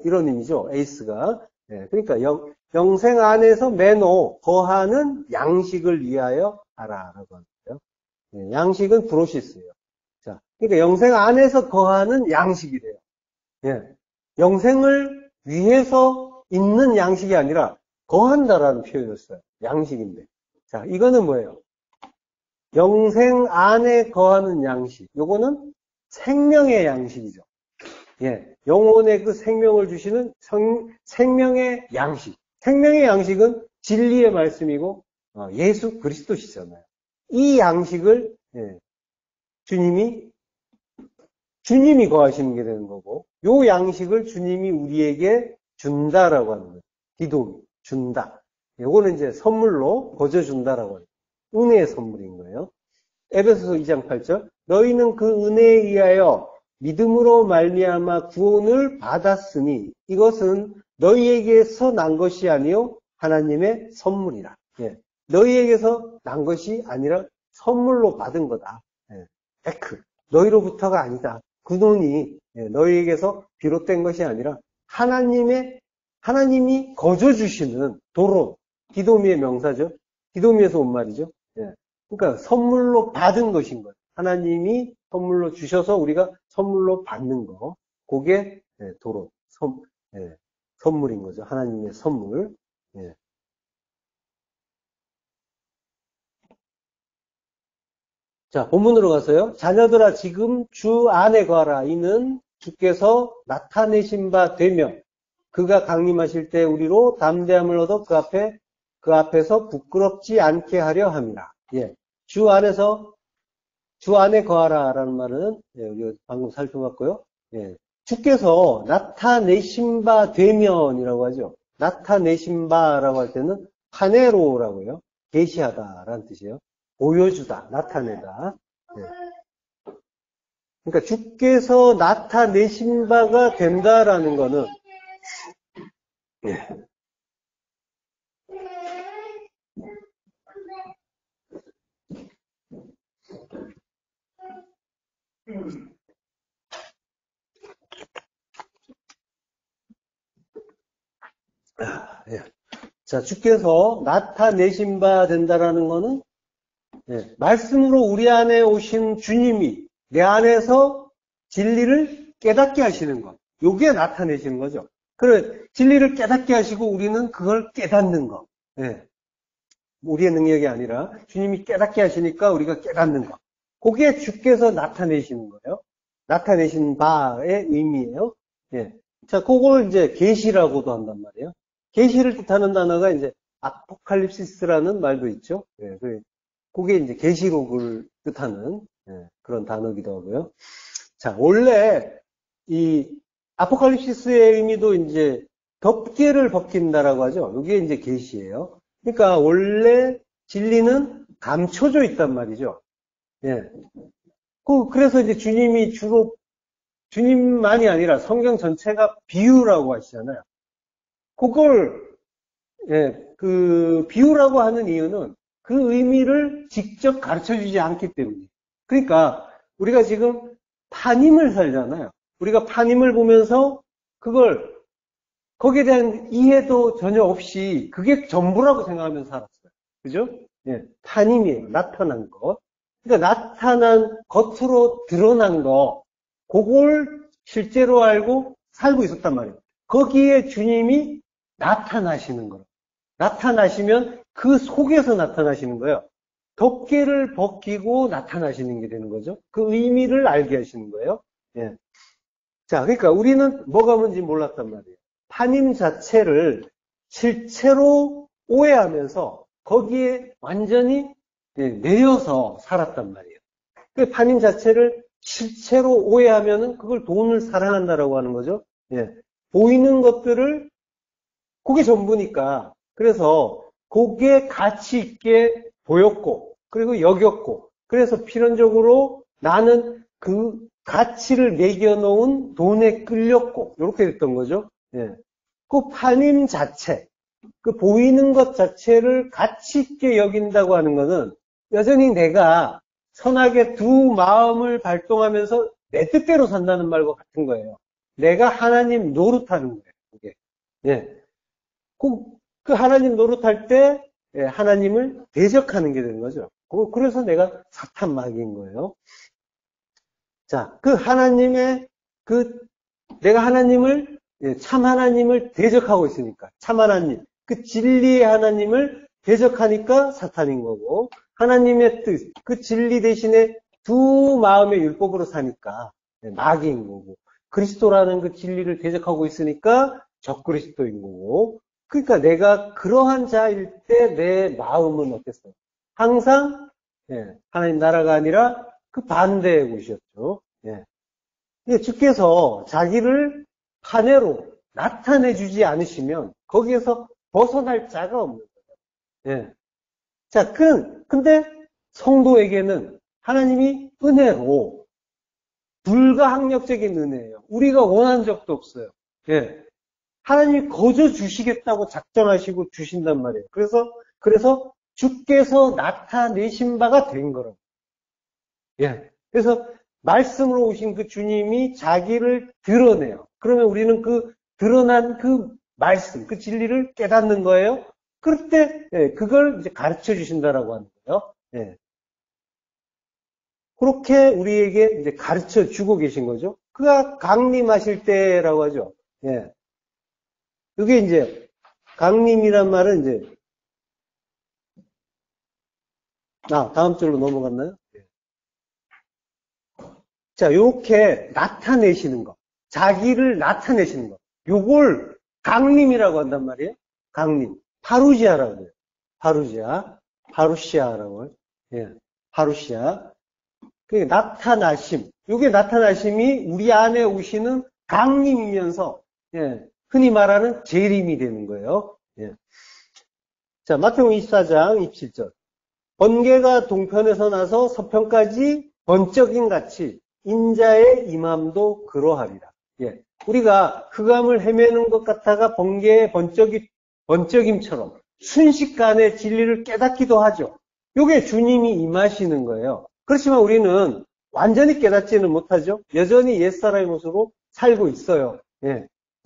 이런 의미죠. 에이스가. 그러니까 영생 안에서 메노 거하는 양식을 위하여 하라라고 하는 거예요. 양식은 브로시스예요. 자, 그러니까 영생 안에서 거하는 양식이래요. 영생을 위해서 있는 양식이 아니라 거한다라는 표현이었어요. 양식인데. 자, 이거는 뭐예요? 영생 안에 거하는 양식. 요거는 생명의 양식이죠. 영혼의 그 생명을 주시는 생명의 양식. 생명의 양식은 진리의 말씀이고 예수 그리스도시잖아요. 이 양식을 주님이 거하시는 게 되는 거고, 요 양식을 주님이 우리에게 준다라고 하는 거예요. 기도 준다. 요거는 이제 선물로 거저준다라고 하는 거예요. 은혜의 선물인 거예요. 에베소서 2장 8절. 너희는 그 은혜에 의하여 믿음으로 말미암아 구원을 받았으니 이것은 너희에게서 난 것이 아니요 하나님의 선물이라. 너희에게서 난 것이 아니라 선물로 받은 거다. 에크. 너희로부터가 아니다. 그 돈이 너희에게서 비롯된 것이 아니라 하나님이 거저 주시는 도로, 기도미의 명사죠. 기도미에서 온 말이죠. 그러니까 선물로 받은 것인 거예요. 하나님이 선물로 주셔서 우리가 선물로 받는 거. 그게 도로, 선물인 거죠. 하나님의 선물. 자, 본문으로 가서요. 자녀들아 지금 주 안에 거하라. 이는 주께서 나타내신 바 되며 그가 강림하실 때 우리로 담대함을 얻어 그 앞에서 부끄럽지 않게 하려 함이라. 주 안에 거하라라는 말은 우리가 방금 살펴봤고요. 주께서 나타내신 바 되면이라고 하죠. 나타내신 바라고 할 때는 파네로라고 해요. 계시하다라는 뜻이에요. 보여주다, 나타내다. 그러니까 주께서 나타내신 바가 된다라는 거는 자, 주께서 나타내신 바 된다라는 거는 말씀으로 우리 안에 오신 주님이 내 안에서 진리를 깨닫게 하시는 것. 요게 나타내시는 거죠. 그래, 진리를 깨닫게 하시고 우리는 그걸 깨닫는 것. 우리의 능력이 아니라 주님이 깨닫게 하시니까 우리가 깨닫는 것. 그게 주께서 나타내시는 거예요. 나타내신 바의 의미예요. 자, 그걸 이제 계시라고도 한단 말이에요. 계시를 뜻하는 단어가 이제 아포칼립시스라는 말도 있죠. 그게 이제 계시록을 뜻하는 그런 단어기도 하고요. 자, 원래 이 아포칼립시스의 의미도 이제 덮개를 벗긴다라고 하죠. 이게 이제 계시예요. 그러니까 원래 진리는 감춰져 있단 말이죠. 그래서 이제 주님이 주로, 주님만이 아니라 성경 전체가 비유라고 하시잖아요. 그걸, 그 비유라고 하는 이유는 그 의미를 직접 가르쳐 주지 않기 때문이에요. 그러니까 우리가 지금 파님을 살잖아요. 우리가 파님을 보면서 그걸 거기에 대한 이해도 전혀 없이 그게 전부라고 생각하면서 살았어요. 그죠? 파님이에요. 나타난 것. 그러니까 나타난 겉으로 드러난 거, 그걸 실제로 알고 살고 있었단 말이에요. 거기에 주님이 나타나시는 거예요. 나타나시면 그 속에서 나타나시는 거예요. 덮개를 벗기고 나타나시는 게 되는 거죠. 그 의미를 알게 하시는 거예요. 자, 그러니까 우리는 뭐가 뭔지 몰랐단 말이에요. 파님 자체를 실체로 오해하면서 거기에 완전히 내려서 살았단 말이에요. 그 파님 자체를 실체로 오해하면은 그걸 돈을 사랑한다라고 하는 거죠. 보이는 것들을 그게 전부니까. 그래서 그게 가치 있게 보였고, 그리고 여겼고, 그래서 필연적으로 나는 그 가치를 매겨놓은 돈에 끌렸고, 이렇게 됐던 거죠. 그 파님 자체, 그 보이는 것 자체를 가치 있게 여긴다고 하는 것은 여전히 내가 선하게 두 마음을 발동하면서 내 뜻대로 산다는 말과 같은 거예요. 내가 하나님 노릇하는 거예요. 그게. 그 하나님 노릇할 때 하나님을 대적하는 게 되는 거죠. 그래서 내가 사탄 마귀인 거예요. 자, 그 하나님의 내가 하나님을 참 하나님을 대적하고 있으니까 참 하나님, 그 진리의 하나님을 대적하니까 사탄인 거고, 하나님의 뜻, 그 진리 대신에 두 마음의 율법으로 사니까 마귀인 거고, 그리스도라는 그 진리를 대적하고 있으니까 적그리스도인 거고. 그러니까 내가 그러한 자일 때 내 마음은 어땠어요? 항상 하나님 나라가 아니라 그 반대의 곳이었죠. 주께서 자기를 판회로 나타내주지 않으시면 거기에서 벗어날 자가 없는 거예요. 자, 근데 성도에게는 하나님이 은혜로, 불가항력적인 은혜예요. 우리가 원한 적도 없어요. 하나님이 거저 주시겠다고 작정하시고 주신단 말이에요. 그래서 주께서 나타내신 바가 된 거라고. 그래서 말씀으로 오신 그 주님이 자기를 드러내요. 그러면 우리는 그 드러난 그 말씀, 그 진리를 깨닫는 거예요. 그럴 때 그걸 이제 가르쳐 주신다라고 하는 거예요. 그렇게 우리에게 이제 가르쳐 주고 계신 거죠. 그가 강림하실 때라고 하죠. 그게 이제 강림이란 말은 이제 다음 절로 넘어갔나요? 자, 요렇게 나타내시는 거, 자기를 나타내시는 거, 요걸 강림이라고 한단 말이에요. 강림, 파루시아라고 해요. 파루시아라고 해요. 파루시아. 그게 나타나심. 요게 나타나심이 우리 안에 오시는 강림이면서 흔히 말하는 재림이 되는 거예요. 자, 마태복음 24장 27절. 번개가 동편에서 나서 서편까지 번쩍임 같이 인자의 임함도 그러하리라. 우리가 흑암을 헤매는 것 같다가 번개의 번쩍임처럼 순식간에 진리를 깨닫기도 하죠. 요게 주님이 임하시는 거예요. 그렇지만 우리는 완전히 깨닫지는 못하죠. 여전히 옛사람의 모습으로 살고 있어요.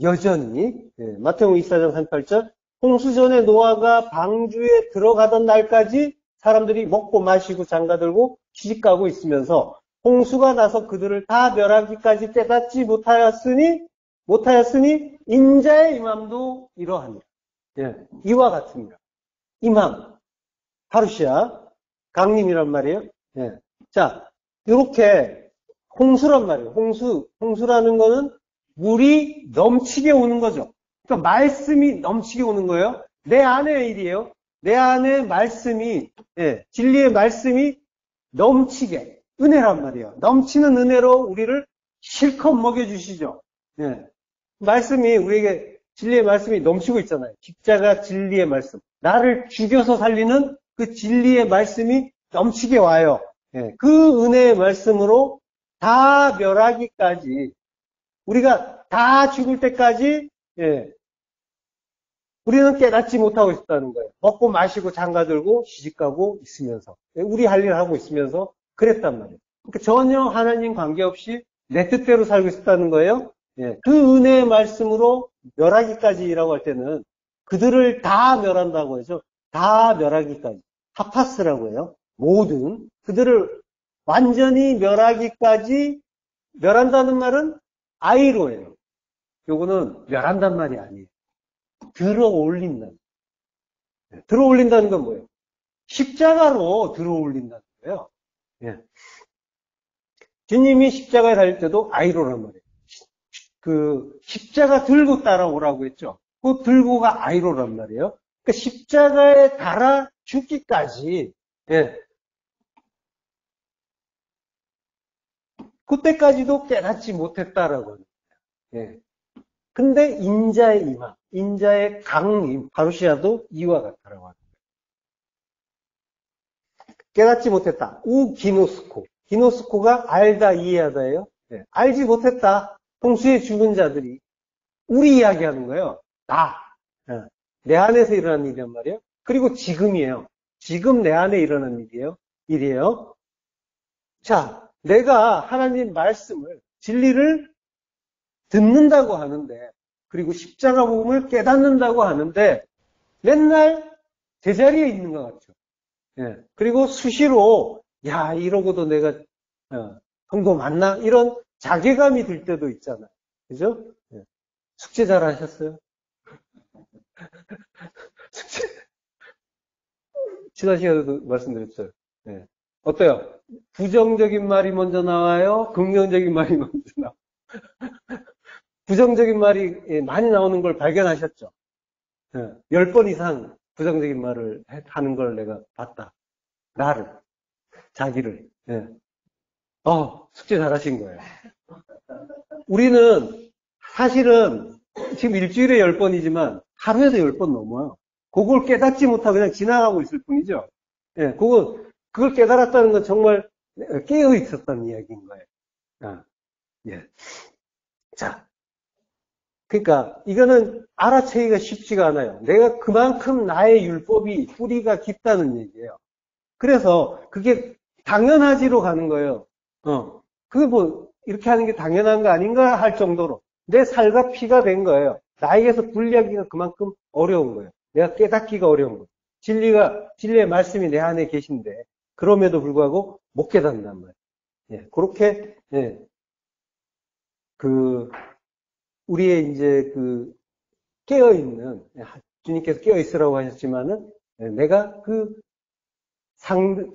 여전히. 마태복음 24장 38절. 홍수 전에 노아가 방주에 들어가던 날까지 사람들이 먹고 마시고 장가들고 시집가고 있으면서 홍수가 나서 그들을 다 멸하기까지 깨닫지 못하였으니 인자의 임함도 이러하니라. 이와 같습니다. 임함, 파루시아, 강림이란 말이에요. 자, 이렇게 홍수란 말이에요. 홍수라는 거는 물이 넘치게 오는 거죠. 그러니까 말씀이 넘치게 오는 거예요. 내 안의 일이에요. 내 안에 말씀이, 진리의 말씀이 넘치게, 은혜란 말이에요. 넘치는 은혜로 우리를 실컷 먹여주시죠. 말씀이, 우리에게 진리의 말씀이 넘치고 있잖아요. 십자가 진리의 말씀. 나를 죽여서 살리는 그 진리의 말씀이 넘치게 와요. 예, 그 은혜의 말씀으로 다 멸하기까지, 우리가 다 죽을 때까지, 예, 우리는 깨닫지 못하고 있었다는 거예요. 먹고 마시고 장가들고 시집가고 있으면서, 예, 우리 할 일 하고 있으면서 그랬단 말이에요. 그러니까 전혀 하나님 관계없이 내 뜻대로 살고 있었다는 거예요. 예, 그 은혜의 말씀으로 멸하기까지라고 할 때는 그들을 다 멸한다고 해서 다 멸하기까지. 하파스라고 해요. 모든 그들을 완전히 멸하기까지. 멸한다는 말은 아이로예요. 요거는 멸한다는 말이 아니에요. 들어올린다. 들어올린다는 건 뭐예요? 십자가로 들어올린다는 거예요. 예. 주님이 십자가에 달릴 때도 아이로란 말이에요. 그 십자가 들고 따라오라고 했죠. 그 들고가 아이로란 말이에요. 그러니까 십자가에 달아 죽기까지, 예. 그때까지도 깨닫지 못했다라고 합니다. 예. 근데 인자의 임함, 인자의 강림, 파루시아도 이와 같다라고 합니다. 깨닫지 못했다. 우기노스코. 기노스코가 알다, 이해하다예요. 예. 알지 못했다. 홍수에 죽은 자들이. 우리 이야기하는 거예요. 나. 예. 내 안에서 일어난 일이란 말이에요. 그리고 지금이에요. 지금 내 안에 일어난 일이에요. 자, 내가 하나님 말씀을, 진리를 듣는다고 하는데, 그리고 십자가 복음을 깨닫는다고 하는데, 맨날 제자리에 있는 것 같죠. 예. 그리고 수시로, 야, 이러고도 내가, 성도 맞나? 이런 자괴감이 들 때도 있잖아요. 그죠? 예. 숙제 잘 하셨어요? 숙제, 지난 시간에도 말씀드렸죠. 예. 어때요? 부정적인 말이 먼저 나와요? 긍정적인 말이 먼저 나와요? 부정적인 말이 많이 나오는 걸 발견하셨죠? 10번 이상 부정적인 말을 하는 걸 내가 봤다. 나를, 자기를. 예. 숙제 잘하신 거예요. 우리는 사실은 지금 일주일에 10번이지만 하루에도 10번 넘어요. 그걸 깨닫지 못하고 그냥 지나가고 있을 뿐이죠. 예, 그걸 깨달았다는 건 정말 깨어 있었다는 이야기인 거예요. 예. 자, 그러니까 이거는 알아채기가 쉽지가 않아요. 내가 그만큼 나의 율법이 뿌리가 깊다는 얘기예요. 그래서 그게 당연하지로 가는 거예요. 그게 뭐 이렇게 하는 게 당연한 거 아닌가 할 정도로 내 살과 피가 된 거예요. 나에게서 분리하기가 그만큼 어려운 거예요. 내가 깨닫기가 어려운 거예요. 진리의 말씀이 내 안에 계신데 그럼에도 불구하고 못 깨닫는단 말이에요. 예, 그렇게 예, 우리의 이제 깨어 있는 주님께서 깨어 있으라고 하셨지만은 내가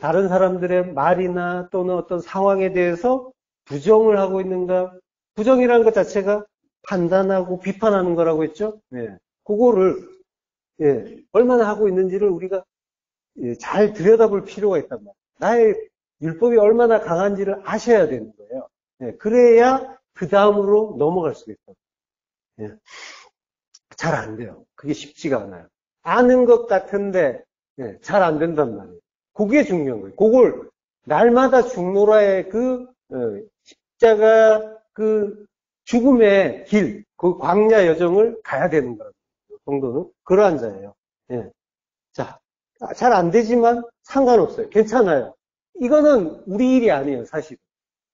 다른 사람들의 말이나 또는 어떤 상황에 대해서 부정을 하고 있는가? 부정이라는 것 자체가 판단하고 비판하는 거라고 했죠? 예. 그거를, 예, 얼마나 하고 있는지를 우리가 잘 들여다볼 필요가 있단 말이에요. 나의 율법이 얼마나 강한지를 아셔야 되는 거예요. 예. 그래야 그 다음으로 넘어갈 수가 있어요. 예. 잘 안 돼요. 그게 쉽지가 않아요. 아는 것 같은데, 예, 잘 안 된단 말이에요. 그게 중요한 거예요. 그걸 날마다 죽노라의 십자가 죽음의 길, 그 광야 여정을 가야 되는 거예요. 정도는 그러한 자예요. 예. 자, 잘 안 되지만 상관없어요. 괜찮아요. 이거는 우리 일이 아니에요, 사실.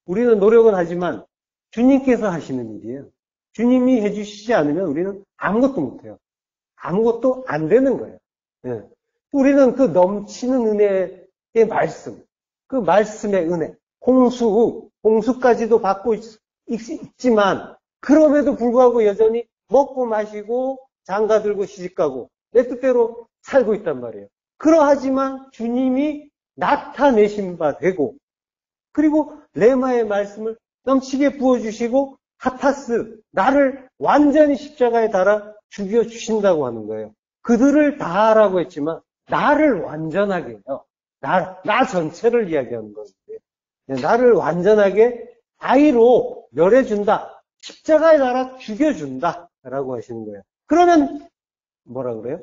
우리는 노력은 하지만 주님께서 하시는 일이에요. 주님이 해주시지 않으면 우리는 아무것도 못해요. 아무것도 안 되는 거예요. 예. 우리는 그 넘치는 은혜의 말씀, 그 말씀의 은혜, 홍수까지도 받고 있지만, 그럼에도 불구하고 여전히 먹고 마시고, 장가들고 시집가고, 내 뜻대로 살고 있단 말이에요. 그러하지만 주님이 나타내신 바 되고, 그리고 레마의 말씀을 넘치게 부어주시고, 하타스, 나를 완전히 십자가에 달아 죽여주신다고 하는 거예요. 그들을 다라고 했지만, 나를 완전하게 해요. 나 전체를 이야기하는 건데, 나를 완전하게 아이로 멸해준다. 십자가에 달아 죽여준다. 라고 하시는 거예요. 그러면, 뭐라 그래요?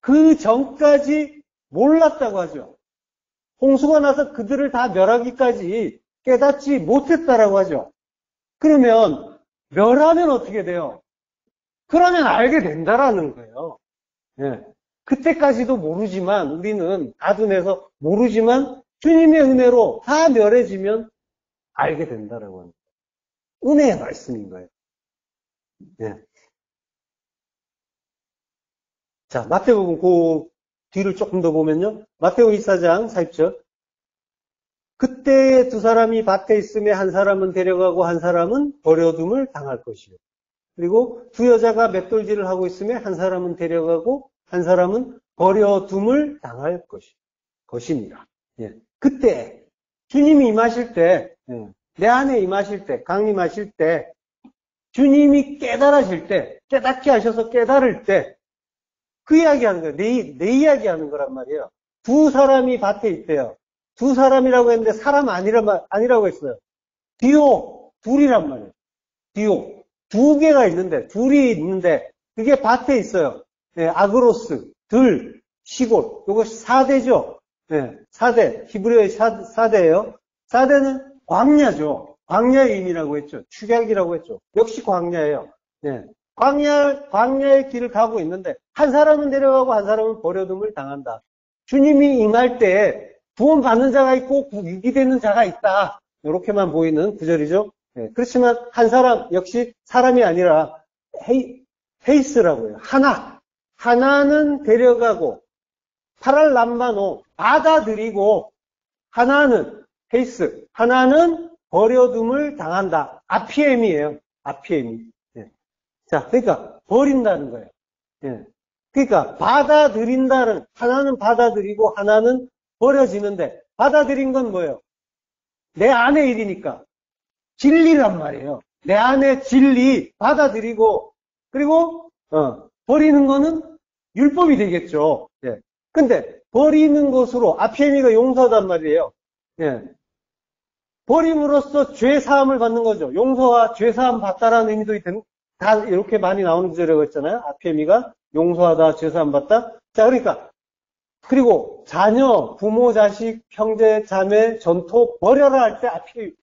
그 전까지 몰랐다고 하죠. 홍수가 나서 그들을 다 멸하기까지 깨닫지 못했다라고 하죠. 그러면 멸하면 어떻게 돼요? 그러면 알게 된다라는 거예요. 예. 그때까지도 모르지만 우리는 가둔해서 모르지만 주님의 은혜로 다 멸해지면 알게 된다라고 합니다. 은혜의 말씀인 거예요. 예. 자, 마태복음 그 뒤를 조금 더 보면요. 마태복음 24장 40절. 그때 두 사람이 밭에 있음에 한 사람은 데려가고 한 사람은 버려둠을 당할 것이요. 그리고 두 여자가 맷돌질을 하고 있음에 한 사람은 데려가고 한 사람은 버려둠을 당할 것입니다. 예. 그때 주님이 임하실 때, 내 안에 임하실 때, 강림하실 때, 주님이 깨달아질 때, 깨닫게 하셔서 깨달을 때, 그 이야기 하는 거예요. 내 이야기 하는 거란 말이에요. 두 사람이 밭에 있대요. 두 사람이라고 했는데 사람 아니라고 했어요. 디오, 둘이란 말이에요. 디오. 두 개가 있는데, 둘이 있는데, 그게 밭에 있어요. 네, 아그로스, 들, 시골. 이것이 사대죠. 네, 사대. 히브리어의 사대예요. 사대는 광야죠. 광야의 의미라고 했죠. 축약이라고 했죠. 역시 광야예요. 네. 광야의 길을 가고 있는데 한 사람은 내려가고 한 사람은 버려둠을 당한다. 주님이 임할 때 구원받는 자가 있고 유기되는 자가 있다. 이렇게만 보이는 구절이죠. 네. 그렇지만 한 사람 역시 사람이 아니라 헤이스라고 해요. 하나는 데려가고 파랄람마노 받아들이고 하나는 헤이스 하나는 버려둠을 당한다. 아피엠이에요. 아피엠이. 자, 그러니까 버린다는 거예요. 예. 그러니까 받아들인다는 하나는 받아들이고 하나는 버려지는데 받아들인 건 뭐예요? 내 안의 일이니까 진리란 말이에요. 내 안의 진리 받아들이고 그리고 버리는 거는 율법이 되겠죠. 예. 근데 버리는 것으로 아피에미가 용서하단 말이에요. 예. 버림으로써 죄 사함을 받는 거죠. 용서와 죄 사함 받다라는 의미도 다 이렇게 많이 나오는 구절이라고 했잖아요. 아피에미가 용서하다, 죄사함 받다. 자, 그러니까 그리고 자녀, 부모, 자식, 형제, 자매, 전토 버려라 할 때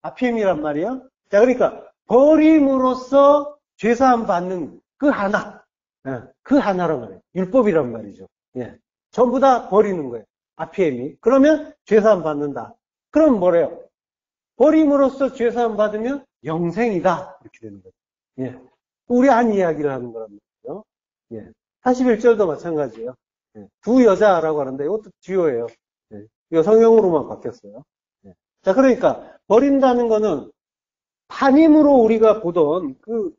아피에미란 말이에요. 자, 그러니까 버림으로써 죄사함 받는 그 하나, 그 하나란 말이에요. 율법이란 말이죠. 예, 전부 다 버리는 거예요. 아피에미. 그러면 죄사함 받는다. 그럼 뭐래요? 버림으로써 죄사함 받으면 영생이다. 이렇게 되는 거예요. 예. 우리 안 이야기를 하는 거란 말이죠. 예. 41절도 마찬가지예요. 예. 두 여자라고 하는데 이것도 듀오예요. 예. 이거 성형으로만 바뀌었어요. 예. 자, 그러니까 버린다는 거는 판임으로 우리가 보던 그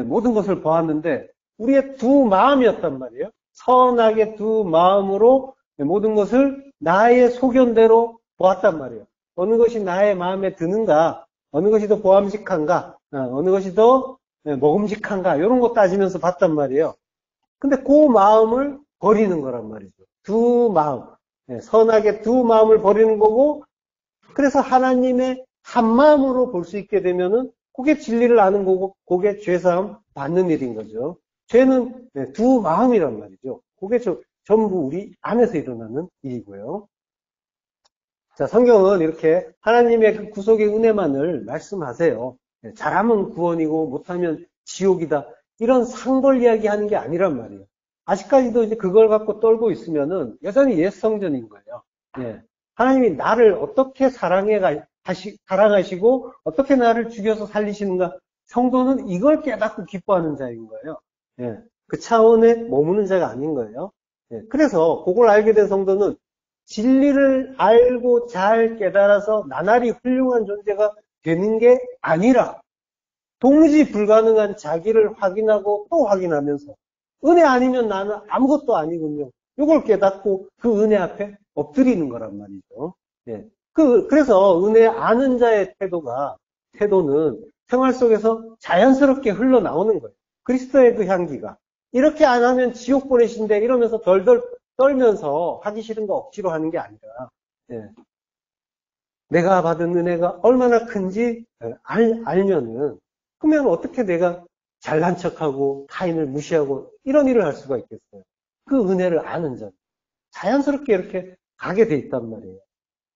모든 것을 보았는데 우리의 두 마음이었단 말이에요. 선하게 두 마음으로 모든 것을 나의 소견대로 보았단 말이에요. 어느 것이 나의 마음에 드는가, 어느 것이 더 보암직한가, 어느 것이 더 먹음직한가 이런 거 따지면서 봤단 말이에요. 근데 그 마음을 버리는 거란 말이죠. 두 마음, 선하게 두 마음을 버리는 거고 그래서 하나님의 한 마음으로 볼 수 있게 되면은 그게 진리를 아는 거고 그게 죄사함 받는 일인 거죠. 죄는 두 마음이란 말이죠. 그게 전부 우리 안에서 일어나는 일이고요. 자, 성경은 이렇게 하나님의 그 구속의 은혜만을 말씀하세요. 잘하면 구원이고 못하면 지옥이다. 이런 상벌 이야기 하는 게 아니란 말이에요. 아직까지도 이제 그걸 갖고 떨고 있으면은 여전히 옛 성전인 거예요. 예. 하나님이 나를 어떻게 사랑하시고 어떻게 나를 죽여서 살리시는가. 성도는 이걸 깨닫고 기뻐하는 자인 거예요. 예. 그 차원에 머무는 자가 아닌 거예요. 예. 그래서 그걸 알게 된 성도는 진리를 알고 잘 깨달아서 나날이 훌륭한 존재가 되는 게 아니라 동지 불가능한 자기를 확인하고 또 확인하면서 은혜 아니면 나는 아무것도 아니군요. 이걸 깨닫고 그 은혜 앞에 엎드리는 거란 말이죠. 예. 그래서 은혜 아는 자의 태도는 생활 속에서 자연스럽게 흘러나오는 거예요. 그리스도의 그 향기가. 이렇게 안 하면 지옥 보내신대 이러면서 덜덜 떨면서 하기 싫은 거 억지로 하는 게 아니라, 예. 내가 받은 은혜가 얼마나 큰지 알면은, 그러면 어떻게 내가 잘난 척하고 타인을 무시하고 이런 일을 할 수가 있겠어요. 그 은혜를 아는 자. 자연스럽게 이렇게 가게 돼 있단 말이에요.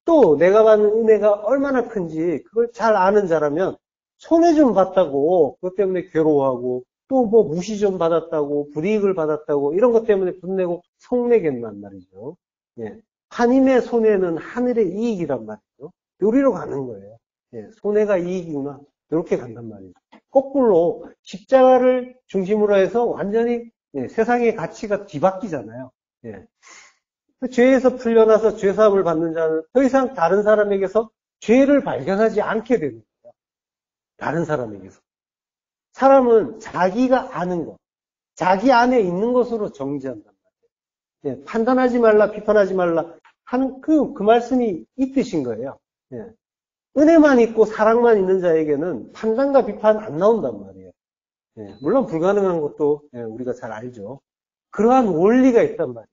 또 내가 받는 은혜가 얼마나 큰지 그걸 잘 아는 자라면 손해 좀 봤다고 그것 때문에 괴로워하고 또 뭐 무시 좀 받았다고 불이익을 받았다고 이런 것 때문에 분내고 성내겠단 말이죠. 예. 하나님의 손해는 하늘의 이익이란 말이죠. 요리로 가는 거예요. 예. 손해가 이익이구나. 이렇게 간단 말이죠. 거꾸로 십자가를 중심으로 해서 완전히 세상의 가치가 뒤바뀌잖아요. 예. 죄에서 풀려나서 죄사함을 받는 자는 더 이상 다른 사람에게서 죄를 발견하지 않게 되는 거예요. 다른 사람에게서. 사람은 자기가 아는 것, 자기 안에 있는 것으로 정지한단 말이에요. 예, 판단하지 말라, 비판하지 말라 하는 그 말씀이 이 뜻인 거예요. 예. 은혜만 있고 사랑만 있는 자에게는 판단과 비판 안 나온단 말이에요. 예, 물론 불가능한 것도 우리가 잘 알죠. 그러한 원리가 있단 말이에요.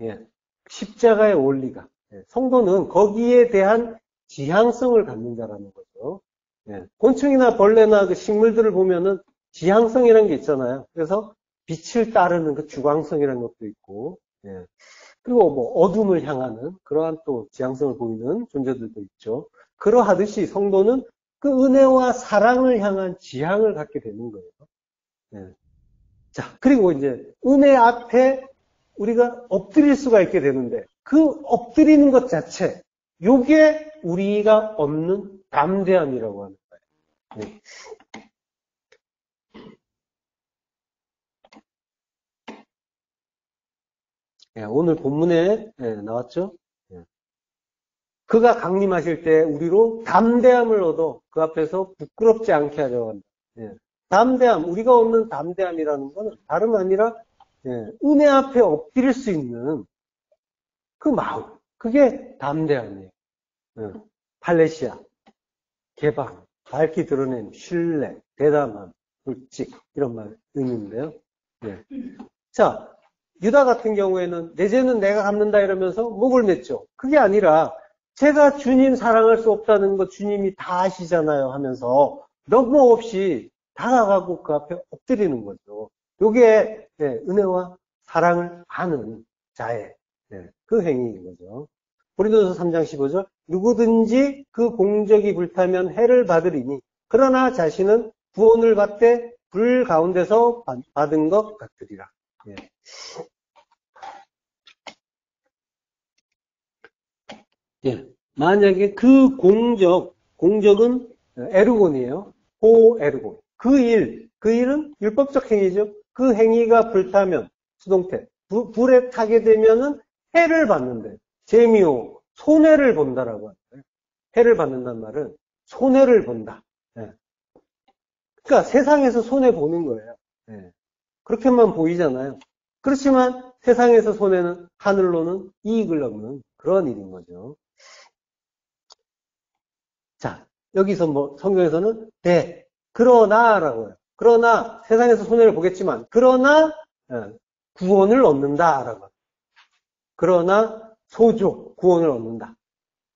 예, 십자가의 원리가. 예, 성도는 거기에 대한 지향성을 갖는 자라는 거죠. 예, 곤충이나 벌레나 그 식물들을 보면은 지향성이라는 게 있잖아요. 그래서 빛을 따르는 그 주광성이라는 것도 있고, 예, 그리고 뭐 어둠을 향하는 그러한 또 지향성을 보이는 존재들도 있죠. 그러하듯이 성도는 그 은혜와 사랑을 향한 지향을 갖게 되는 거예요. 예. 자, 그리고 이제 은혜 앞에 우리가 엎드릴 수가 있게 되는데 그 엎드리는 것 자체, 요게 우리가 얻는 담대함이라고 하는 거예요. 네. 예, 오늘 본문에 나왔죠? 예. 그가 강림하실 때 우리로 담대함을 얻어 그 앞에서 부끄럽지 않게 하려고 한다. 예. 담대함, 우리가 얻는 담대함이라는 것은 다름 아니라 은혜 앞에 엎드릴 수 있는 그 마음, 그게 담대함이에요. 팔레시아, 개방, 밝히 드러낸 신뢰, 대담함, 솔직 이런 말 의미인데요. 네. 자, 유다 같은 경우에는 내 죄는 내가 갚는다 이러면서 목을 맸죠. 그게 아니라 제가 주님 사랑할 수 없다는 거 주님이 다 아시잖아요 하면서 너무 없이 다가가고 그 앞에 엎드리는 거죠. 이게 은혜와 사랑을 아는 자의 그 행위인 거죠. 고린도서 3장 15절 누구든지 그 공적이 불타면 해를 받으리니 그러나 자신은 구원을 받되 불 가운데서 받은 것 같으리라. 예. 예. 만약에 그 공적은 에르곤이에요. 호에르곤. 그 일은 율법적 행위죠. 그 행위가 불타면, 수동태, 불에 타게 되면은 해를 받는데, 재미오, 손해를 본다라고 하는데, 해를 받는다는 말은 손해를 본다. 예. 그러니까 세상에서 손해 보는 거예요. 예. 그렇게만 보이잖아요. 그렇지만 세상에서 손해는 하늘로는 이익을 얻는 그런 일인 거죠. 자, 여기서 뭐 성경에서는 그러나라고 해요. 그러나 세상에서 손해를 보겠지만 그러나 구원을 얻는다라고 해요. 그러나 소조 구원을 얻는다.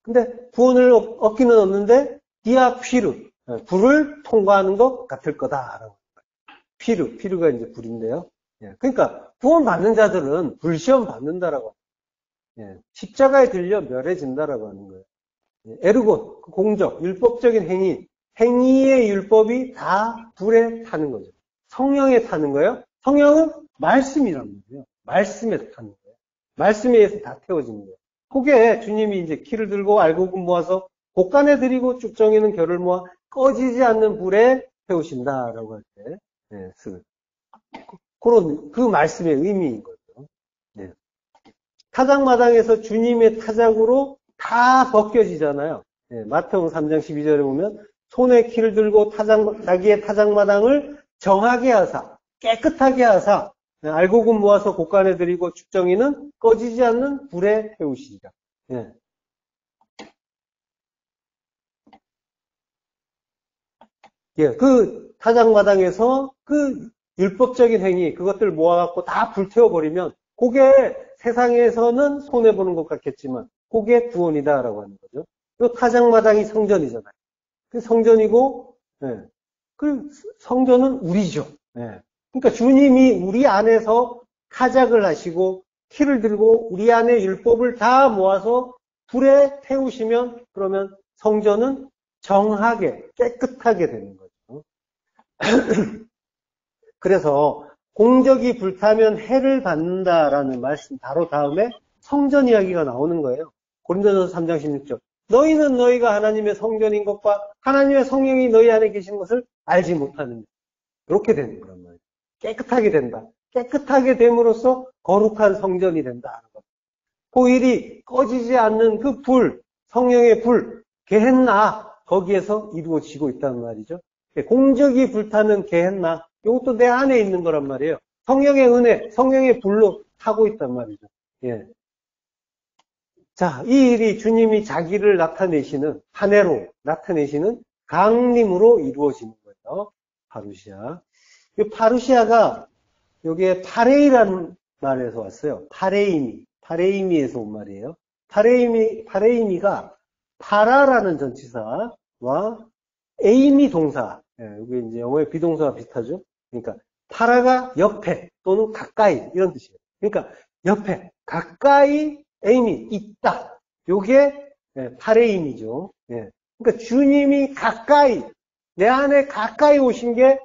근데 구원을 얻기는 얻는데 디아피르 불을 통과하는 것 같을 거다라고 해요. 피르가 이제 불인데요. 그러니까 구원 받는 자들은 불시험 받는다라고 해요. 십자가에 들려 멸해진다라고 하는 거예요. 에르곤, 공적, 율법적인 행위의 율법이 다 불에 타는 거죠. 성령에 타는 거예요. 성령은 말씀이란 말이에요. 말씀에 타는 거예요. 말씀에 의해서 다 태워지는 거예요. 그게 주님이 이제 키를 들고 알곡을 모아서 곡간에 들이고 쭉정이는 결을 모아 꺼지지 않는 불에 태우신다라고 할 때, 그런 그 말씀의 의미인 거죠. 네. 타작마당에서 주님의 타작으로 다 벗겨지잖아요. 마태복음 3장 12절에 보면 손에 키를 들고 자기의 타작마당을 정하게 하사 깨끗하게 하사 알곡은 모아서 곡간에 들이고 죽정이는 꺼지지 않는 불에 태우시리라. 그 타작마당에서 그 율법적인 행위 그것들 모아갖고 다 불태워버리면 그게 세상에서는 손해보는 것 같겠지만 그게 구원이다라고 하는 거죠. 그 타작마당이 성전이잖아요. 그 성전이고, 그 성전은 우리죠. 그러니까 주님이 우리 안에서 타작을 하시고 키를 들고 우리 안에 율법을 다 모아서 불에 태우시면 그러면 성전은 정하게 깨끗하게 되는 거죠. 그래서 공적이 불타면 해를 받는다라는 말씀 바로 다음에 성전 이야기가 나오는 거예요. 고린도전서 3장 16절. 너희는 너희가 하나님의 성전인 것과 하나님의 성령이 너희 안에 계신 것을 알지 못하느냐. 이렇게 되는 거란 말이에요. 깨끗하게 된다. 깨끗하게 됨으로써 거룩한 성전이 된다. 호일이 꺼지지 않는 그 불, 성령의 불, 게헨나 거기에서 이루어지고 있다는 말이죠. 공적이 불타는 게헨나 이것도 내 안에 있는 거란 말이에요. 성령의 은혜, 성령의 불로 타고 있단 말이죠. 예. 자, 이 일이 주님이 자기를 나타내시는 한 해로 나타내시는 강림으로 이루어지는 거예요. 파루시아. 이 파루시아가 여기에 파레이라는 말에서 왔어요. 파레이미에서 온 말이에요. 파레이미가 파라라는 전치사와 에이미 동사, 여기 이제 영어의 비동사와 비슷하죠. 그러니까 파라가 옆에 또는 가까이 이런 뜻이에요. 그러니까 옆에 가까이 에이미 있다. 요게 파레이미죠. 그러니까 주님이 가까이 내 안에 가까이 오신 게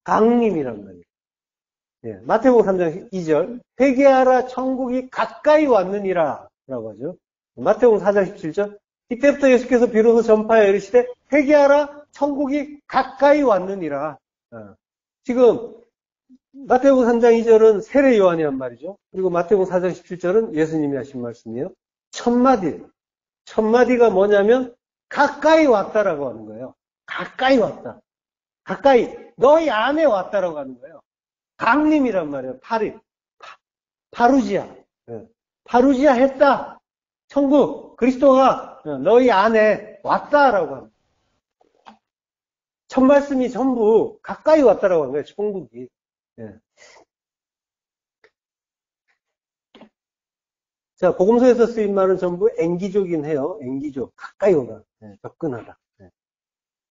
강림이란 말이에요. 마태복음 3장 2절 회개하라 천국이 가까이 왔느니라 라고 하죠. 마태복음 4장 17절 이때부터 예수께서 비로소 전파하여 이르시되 회개하라 천국이 가까이 왔느니라. 지금 마태복음 3장 2절은 세례 요한이란 말이죠. 그리고 마태복음 4장 17절은 예수님이 하신 말씀이에요. 첫마디가 뭐냐면 가까이 왔다라고 하는 거예요. 가까이 왔다. 가까이 너희 안에 왔다라고 하는 거예요. 강림이란 말이에요. 파루지아. 파루지아 했다. 천국, 그리스도가 너희 안에 왔다라고 합니다. 첫 말씀이 전부 가까이 왔다라고 하는 거예요. 천국이. 자, 복음서에서 쓰인 말은 전부 앵기조긴 해요. 앵기조. 가까이 오다. 접근하다.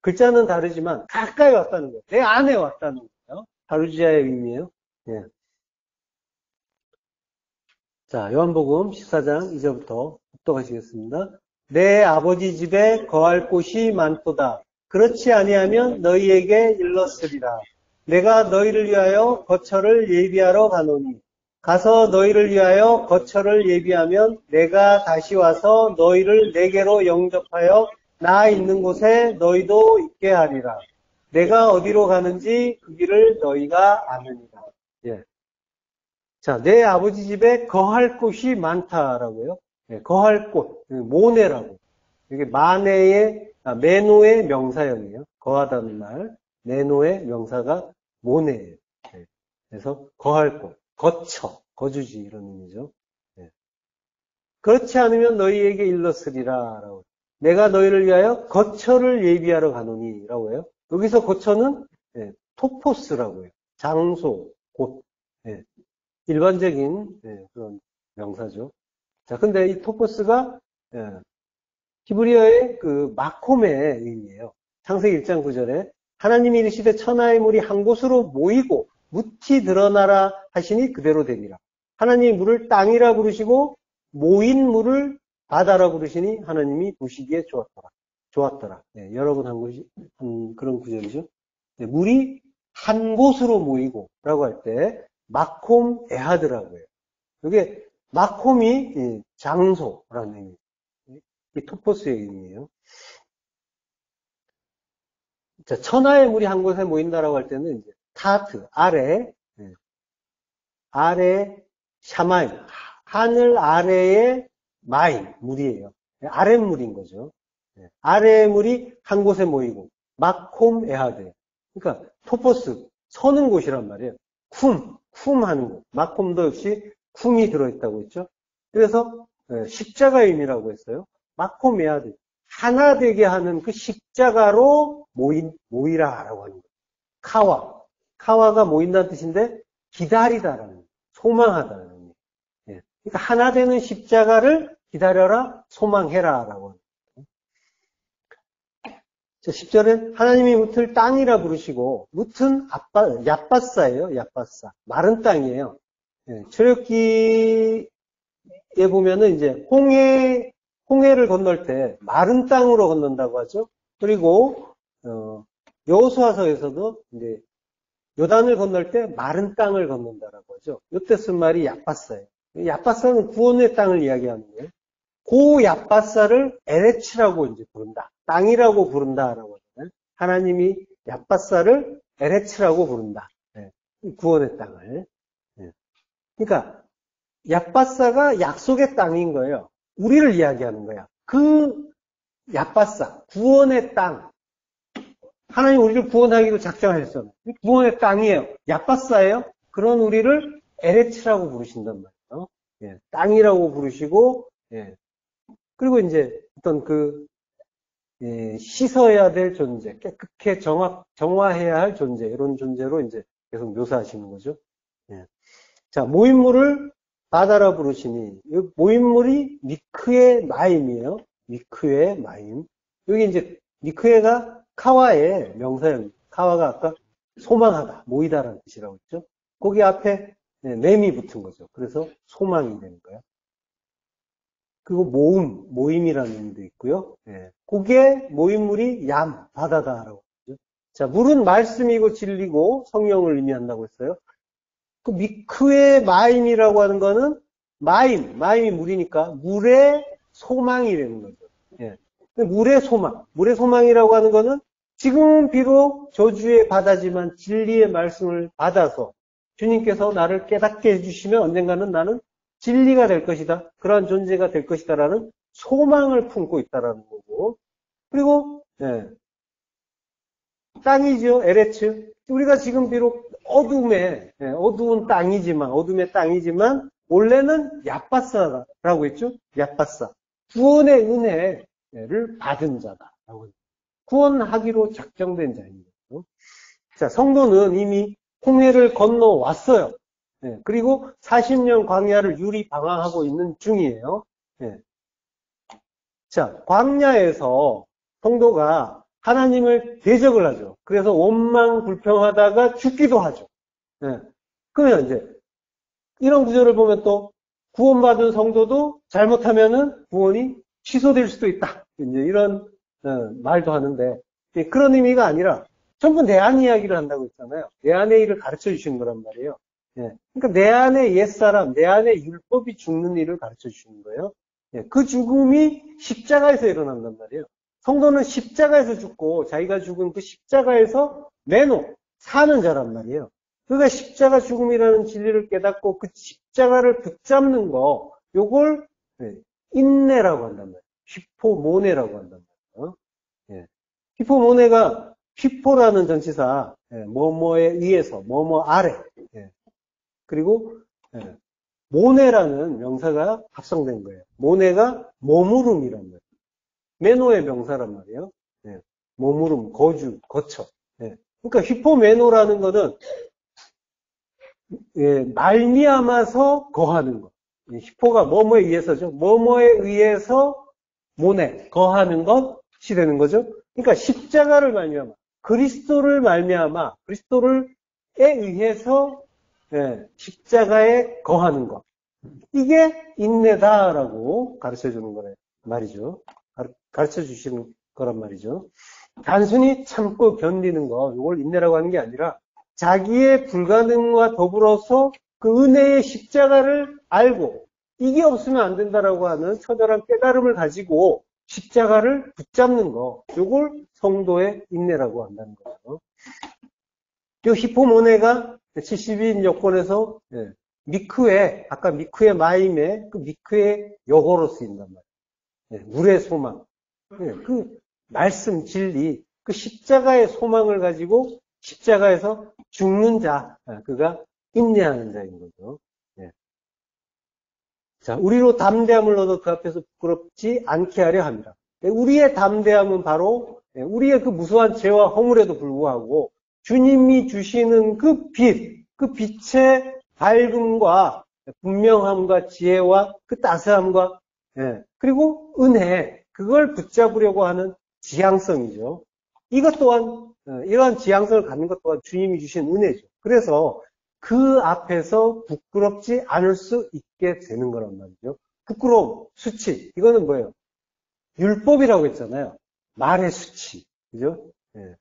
글자는 다르지만 가까이 왔다는 거예요. 내 안에 왔다는 거예요. 파루지아의 의미예요. 자, 요한복음 14장 2절부터 독독하시겠습니다. 내 아버지 집에 거할 곳이 많도다. 그렇지 아니하면 너희에게 일렀으리라. 내가 너희를 위하여 거처를 예비하러 가노니 가서 너희를 위하여 거처를 예비하면 내가 다시 와서 너희를 내게로 영접하여 나 있는 곳에 너희도 있게 하리라. 내가 어디로 가는지 그 길을 너희가 아느니라. 자, 내 아버지 집에 거할 곳이 많다라고요. 거할 곳, 모네라고. 이게 메노의 명사형이에요. 거하다는 말. 메노의 명사가 모네예요. 그래서 거할 곳, 거처, 거주지 이런 의미죠. 그렇지 않으면 너희에게 일렀으리라 라고. 내가 너희를 위하여 거처를 예비하러 가노니 라고 해요. 여기서 거처는 토포스라고 해요. 장소, 곳. 일반적인 그런 명사죠. 자, 근데 이 토포스가 히브리어의 그 마콤의 의미예요. 창세기 1장 9절에 하나님이 이르시되 천하의 물이 한 곳으로 모이고 묻히 드러나라 하시니 그대로 되니라. 하나님이 물을 땅이라 부르시고 모인 물을 바다라 부르시니 하나님이 보시기에 좋았더라. 여러 번 한 그런 구절이죠. 물이 한 곳으로 모이고 라고 할 때 마콤 에하드라고 해요. 이게 마콤이 장소라는 의미. 이 토포스의 의미예요. 자, 천하의 물이 한 곳에 모인다라고 할 때는 이제 타트 아래 샤마임 하늘 아래의 마임 물이에요. 아랫물인 거죠. 아래의 물이 한 곳에 모이고 마콤 에하드. 그러니까 토포스 서는 곳이란 말이에요. 쿰 하는 곳. 마콤도 역시 쿰이 들어있다고 했죠. 그래서 십자가의 의미라고 했어요. 마콤 에하드. 하나 되게 하는 그 십자가로 모이라라고 하는 거예요. 카와가 모인다는 뜻인데 기다리다라는, 소망하다라는 의미. 그러니까 하나 되는 십자가를 기다려라, 소망해라라고 하는 거예요. 자, 10절에 하나님이 뭇을 땅이라 부르시고 뭇은 얏바사예요. 얏바사. 마른 땅이에요. 출애굽기에 보면은 이제 홍해를 건널 때 마른 땅으로 건넌다고 하죠. 그리고 여호수아서에서도 이제 요단을 건널 때 마른 땅을 건넌다라고 하죠. 이때 쓴 말이 얍바사예요. 얍바사는 구원의 땅을 이야기하는 거예요. 그 얍바사를 에레츠라고 이제 부른다. 땅이라고 부른다라고 하잖아요. 하나님이 얍바사를 에레츠라고 부른다. 네. 구원의 땅을. 네. 그러니까 얍바사가 약속의 땅인 거예요. 우리를 이야기하는 거야. 그 얍바사, 구원의 땅. 하나님 우리를 구원하기로 작정하셨잖아요. 구원의 땅이에요. 얍바사예요. 그런 우리를 에레츠라고 부르신단 말이에요. 예, 땅이라고 부르시고, 예. 그리고 이제 어떤 씻어야 될 존재, 깨끗해 정화해야 할 존재, 이런 존재로 이제 계속 묘사하시는 거죠. 예. 자, 모임물을 바다라 부르시니, 이 모임물이 미크의 마임이에요. 미크의 마임. 여기 이제 미크에가 카와의 명사형, 카와가 아까 소망하다, 모이다라는 뜻이라고 했죠. 거기 앞에 램이 붙은 거죠. 그래서 소망이 되는 거예요. 그리고 모임이라는 의미도 있고요. 예. 그게 모임물이 바다다라고 했죠. 자, 물은 말씀이고 진리고 성령을 의미한다고 했어요. 그 미크의 마임이라고 하는 거는 마임이 물이니까 물의 소망이 되는 거죠. 예. 물의 소망이라고 하는 거는 지금은 비록 저주의 바다지만 진리의 말씀을 받아서 주님께서 나를 깨닫게 해주시면 언젠가는 나는 진리가 될 것이다. 그러한 존재가 될 것이다라는 소망을 품고 있다라는 거고. 그리고 땅이죠. 에레츠. 우리가 지금 비록 어두운 어둠의 땅이지만 원래는 얍바사라고 했죠. 얍바사. 구원의 은혜를 받은 자다라고 했죠. 구원하기로 작정된 자인 거죠. 자, 성도는 이미 홍해를 건너왔어요. 그리고 40년 광야를 유리방황하고 있는 중이에요. 자, 광야에서 성도가 하나님을 대적을 하죠. 그래서 원망 불평하다가 죽기도 하죠. 그러면 이제 이런 구절을 보면 또 구원받은 성도도 잘못하면은 구원이 취소될 수도 있다. 이제 이런 말도 하는데 그런 의미가 아니라 전부 내 안 이야기를 한다고 했잖아요. 내 안의 일을 가르쳐 주시는 거란 말이에요. 그러니까 내 안의 옛사람, 내 안의 율법이 죽는 일을 가르쳐 주시는 거예요. 그 죽음이 십자가에서 일어난단 말이에요. 성도는 십자가에서 죽고 자기가 죽은 그 십자가에서 사는 자란 말이에요. 그러니까 십자가 죽음이라는 진리를 깨닫고 그 십자가를 붙잡는 거, 요걸 인내라고 한단 말이에요. 히포모네라고 한단 말이에요. 히포모네가 히포라는 전치사, 뭐뭐에 의해서, 뭐뭐 아래, 그리고 모네라는 명사가 합성된 거예요. 모네가 머무름이란 말이에요. 메노의 명사란 말이에요. 머무름, 거주, 거처. 그러니까 히포메노라는 거는 말미암아서 거하는 것. 히포가 뭐뭐에 의해서죠. 뭐뭐에 의해서 모네, 거하는 것이 되는 거죠. 그러니까 십자가를 말미암아, 그리스도를 말미암아, 그리스도에 의해서 십자가에 거하는 것. 이게 인내다라고 가르쳐 주는 거래 말이죠. 가르쳐 주시는 거란 말이죠. 단순히 참고 견디는 거, 이걸 인내라고 하는 게 아니라 자기의 불가능과 더불어서 그 은혜의 십자가를 알고 이게 없으면 안 된다라고 하는 처절한 깨달음을 가지고 십자가를 붙잡는 거, 이걸 성도의 인내라고 한다는 거죠. 이 히포모네가 70인 여권에서 아까 미크의 마임에 그 미크의 여고로 쓰인단 말이에요. 물의 소망. 그 말씀, 진리, 그 십자가의 소망을 가지고 십자가에서 죽는 자, 그가 인내하는 자인 거죠. 자, 우리로 담대함을 얻어 그 앞에서 부끄럽지 않게 하려 합니다. 우리의 담대함은 바로 우리의 그 무수한 죄와 허물에도 불구하고 주님이 주시는 그 빛의 밝음과 분명함과 지혜와 그 따스함과 그리고 은혜, 그걸 붙잡으려고 하는 지향성이죠. 이것 또한 이러한 지향성을 갖는 것 또한 주님이 주신 은혜죠. 그래서 그 앞에서 부끄럽지 않을 수 있게 되는 거란 말이죠. 부끄러움, 수치, 이거는 뭐예요? 율법이라고 했잖아요. 말의 수치. 그죠? 예.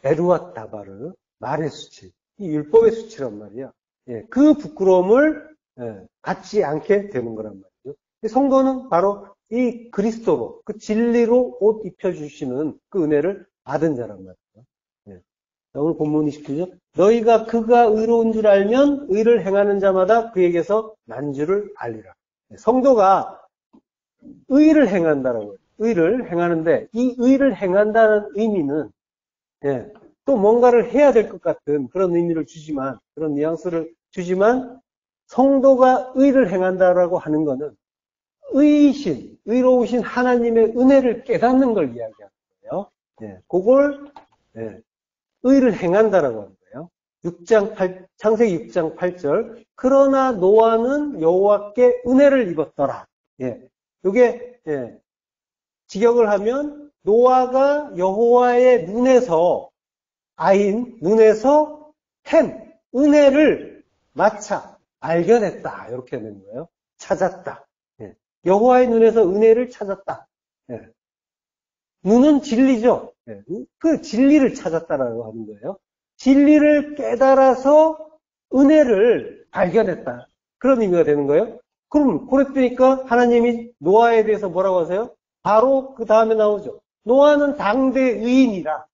에루앗 다바르. 말의 수치. 이 율법의 수치란 말이야. 예. 그 부끄러움을 갖지 않게 되는 거란 말이죠. 성도는 바로 이 그리스도로, 그 진리로 옷 입혀주시는 그 은혜를 받은 자란 말이죠. 예. 오늘 본문 29절. 너희가 그가 의로운 줄 알면 의를 행하는 자마다 그에게서 난 줄을 알리라. 예. 성도가 의를 행한다라고 해요. 의를 행하는데 이 의를 행한다는 의미는 예, 또 뭔가를 해야 될 것 같은 그런 의미를 주지만 그런 뉘앙스를 주지만 성도가 의를 행한다라고 하는 것은 의이신, 의로우신 하나님의 은혜를 깨닫는 걸 이야기하는 거예요. 예, 그걸 의를 행한다라고 하는 거예요. 창세기 6장 8절. 그러나 노아는 여호와께 은혜를 입었더라. 예, 요게 직역을 하면 노아가 여호와의 눈에서 햄 은혜를 마차 발견했다 이렇게 되는 거예요. 찾았다. 예. 여호와의 눈에서 은혜를 찾았다. 예. 눈은 진리죠. 예. 그 진리를 찾았다라고 하는 거예요. 진리를 깨달아서 은혜를 발견했다. 그런 의미가 되는 거예요. 그럼 그랬더니까 하나님이 노아에 대해서 뭐라고 하세요? 바로 그 다음에 나오죠. 노아는 당대 의인이라.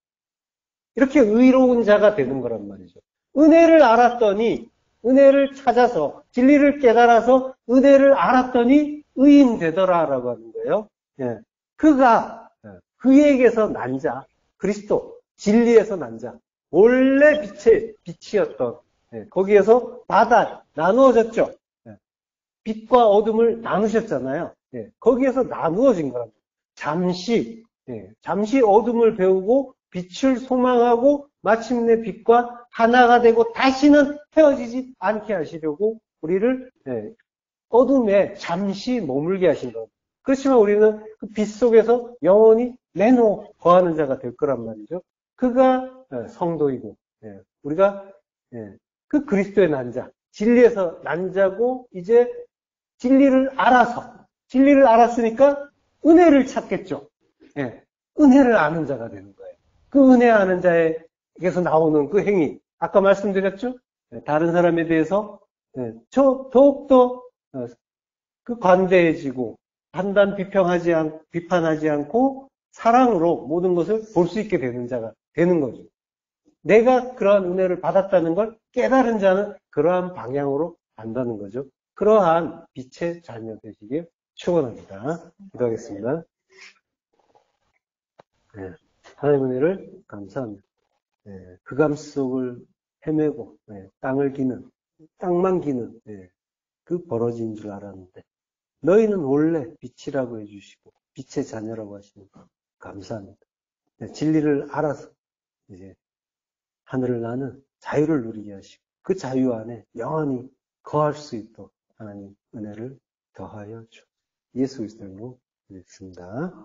이렇게 의로운 자가 되는 거란 말이죠. 은혜를 알았더니, 은혜를 찾아서, 진리를 깨달아서 은혜를 알았더니 의인 되더라라고 하는 거예요. 예. 그가, 그에게서 난 자, 그리스도, 진리에서 난 자, 원래 빛이었던, 거기에서 나누어졌죠. 빛과 어둠을 나누셨잖아요. 거기에서 나누어진 거랍니다. 잠시 어둠을 배우고 빛을 소망하고 마침내 빛과 하나가 되고 다시는 헤어지지 않게 하시려고 우리를 어둠에 잠시 머물게 하신 것. 그렇지만 우리는 그 빛 속에서 영원히 내놓고 거하는 자가 될 거란 말이죠. 그가 성도이고 우리가 그 그리스도의 난 자, 진리에서 난 자고 이제 진리를 알았으니까 은혜를 찾겠죠. 은혜를 아는 자가 되는 거예요. 그 은혜 아는 자에게서 나오는 그 행위, 아까 말씀드렸죠? 다른 사람에 대해서 더욱더 그 관대해지고 비판하지 않고 사랑으로 모든 것을 볼 수 있게 되는 자가 되는 거죠. 내가 그러한 은혜를 받았다는 걸 깨달은 자는 그러한 방향으로 간다는 거죠. 그러한 빛의 자녀 되시길 축원합니다. 기도하겠습니다. 하나님의 은혜를 감사합니다. 흑암 속을 헤매고 땅만 기는 그 버러지인 줄 알았는데 너희는 원래 빛이라고 해주시고 빛의 자녀라고 하시는 거 감사합니다. 진리를 알아서 이제 하늘을 나는 자유를 누리게 하시고 그 자유 안에 영원히 거할 수 있도록 하나님 은혜를 더하여 주옵소서. 예수 그리스도로 믿습니다.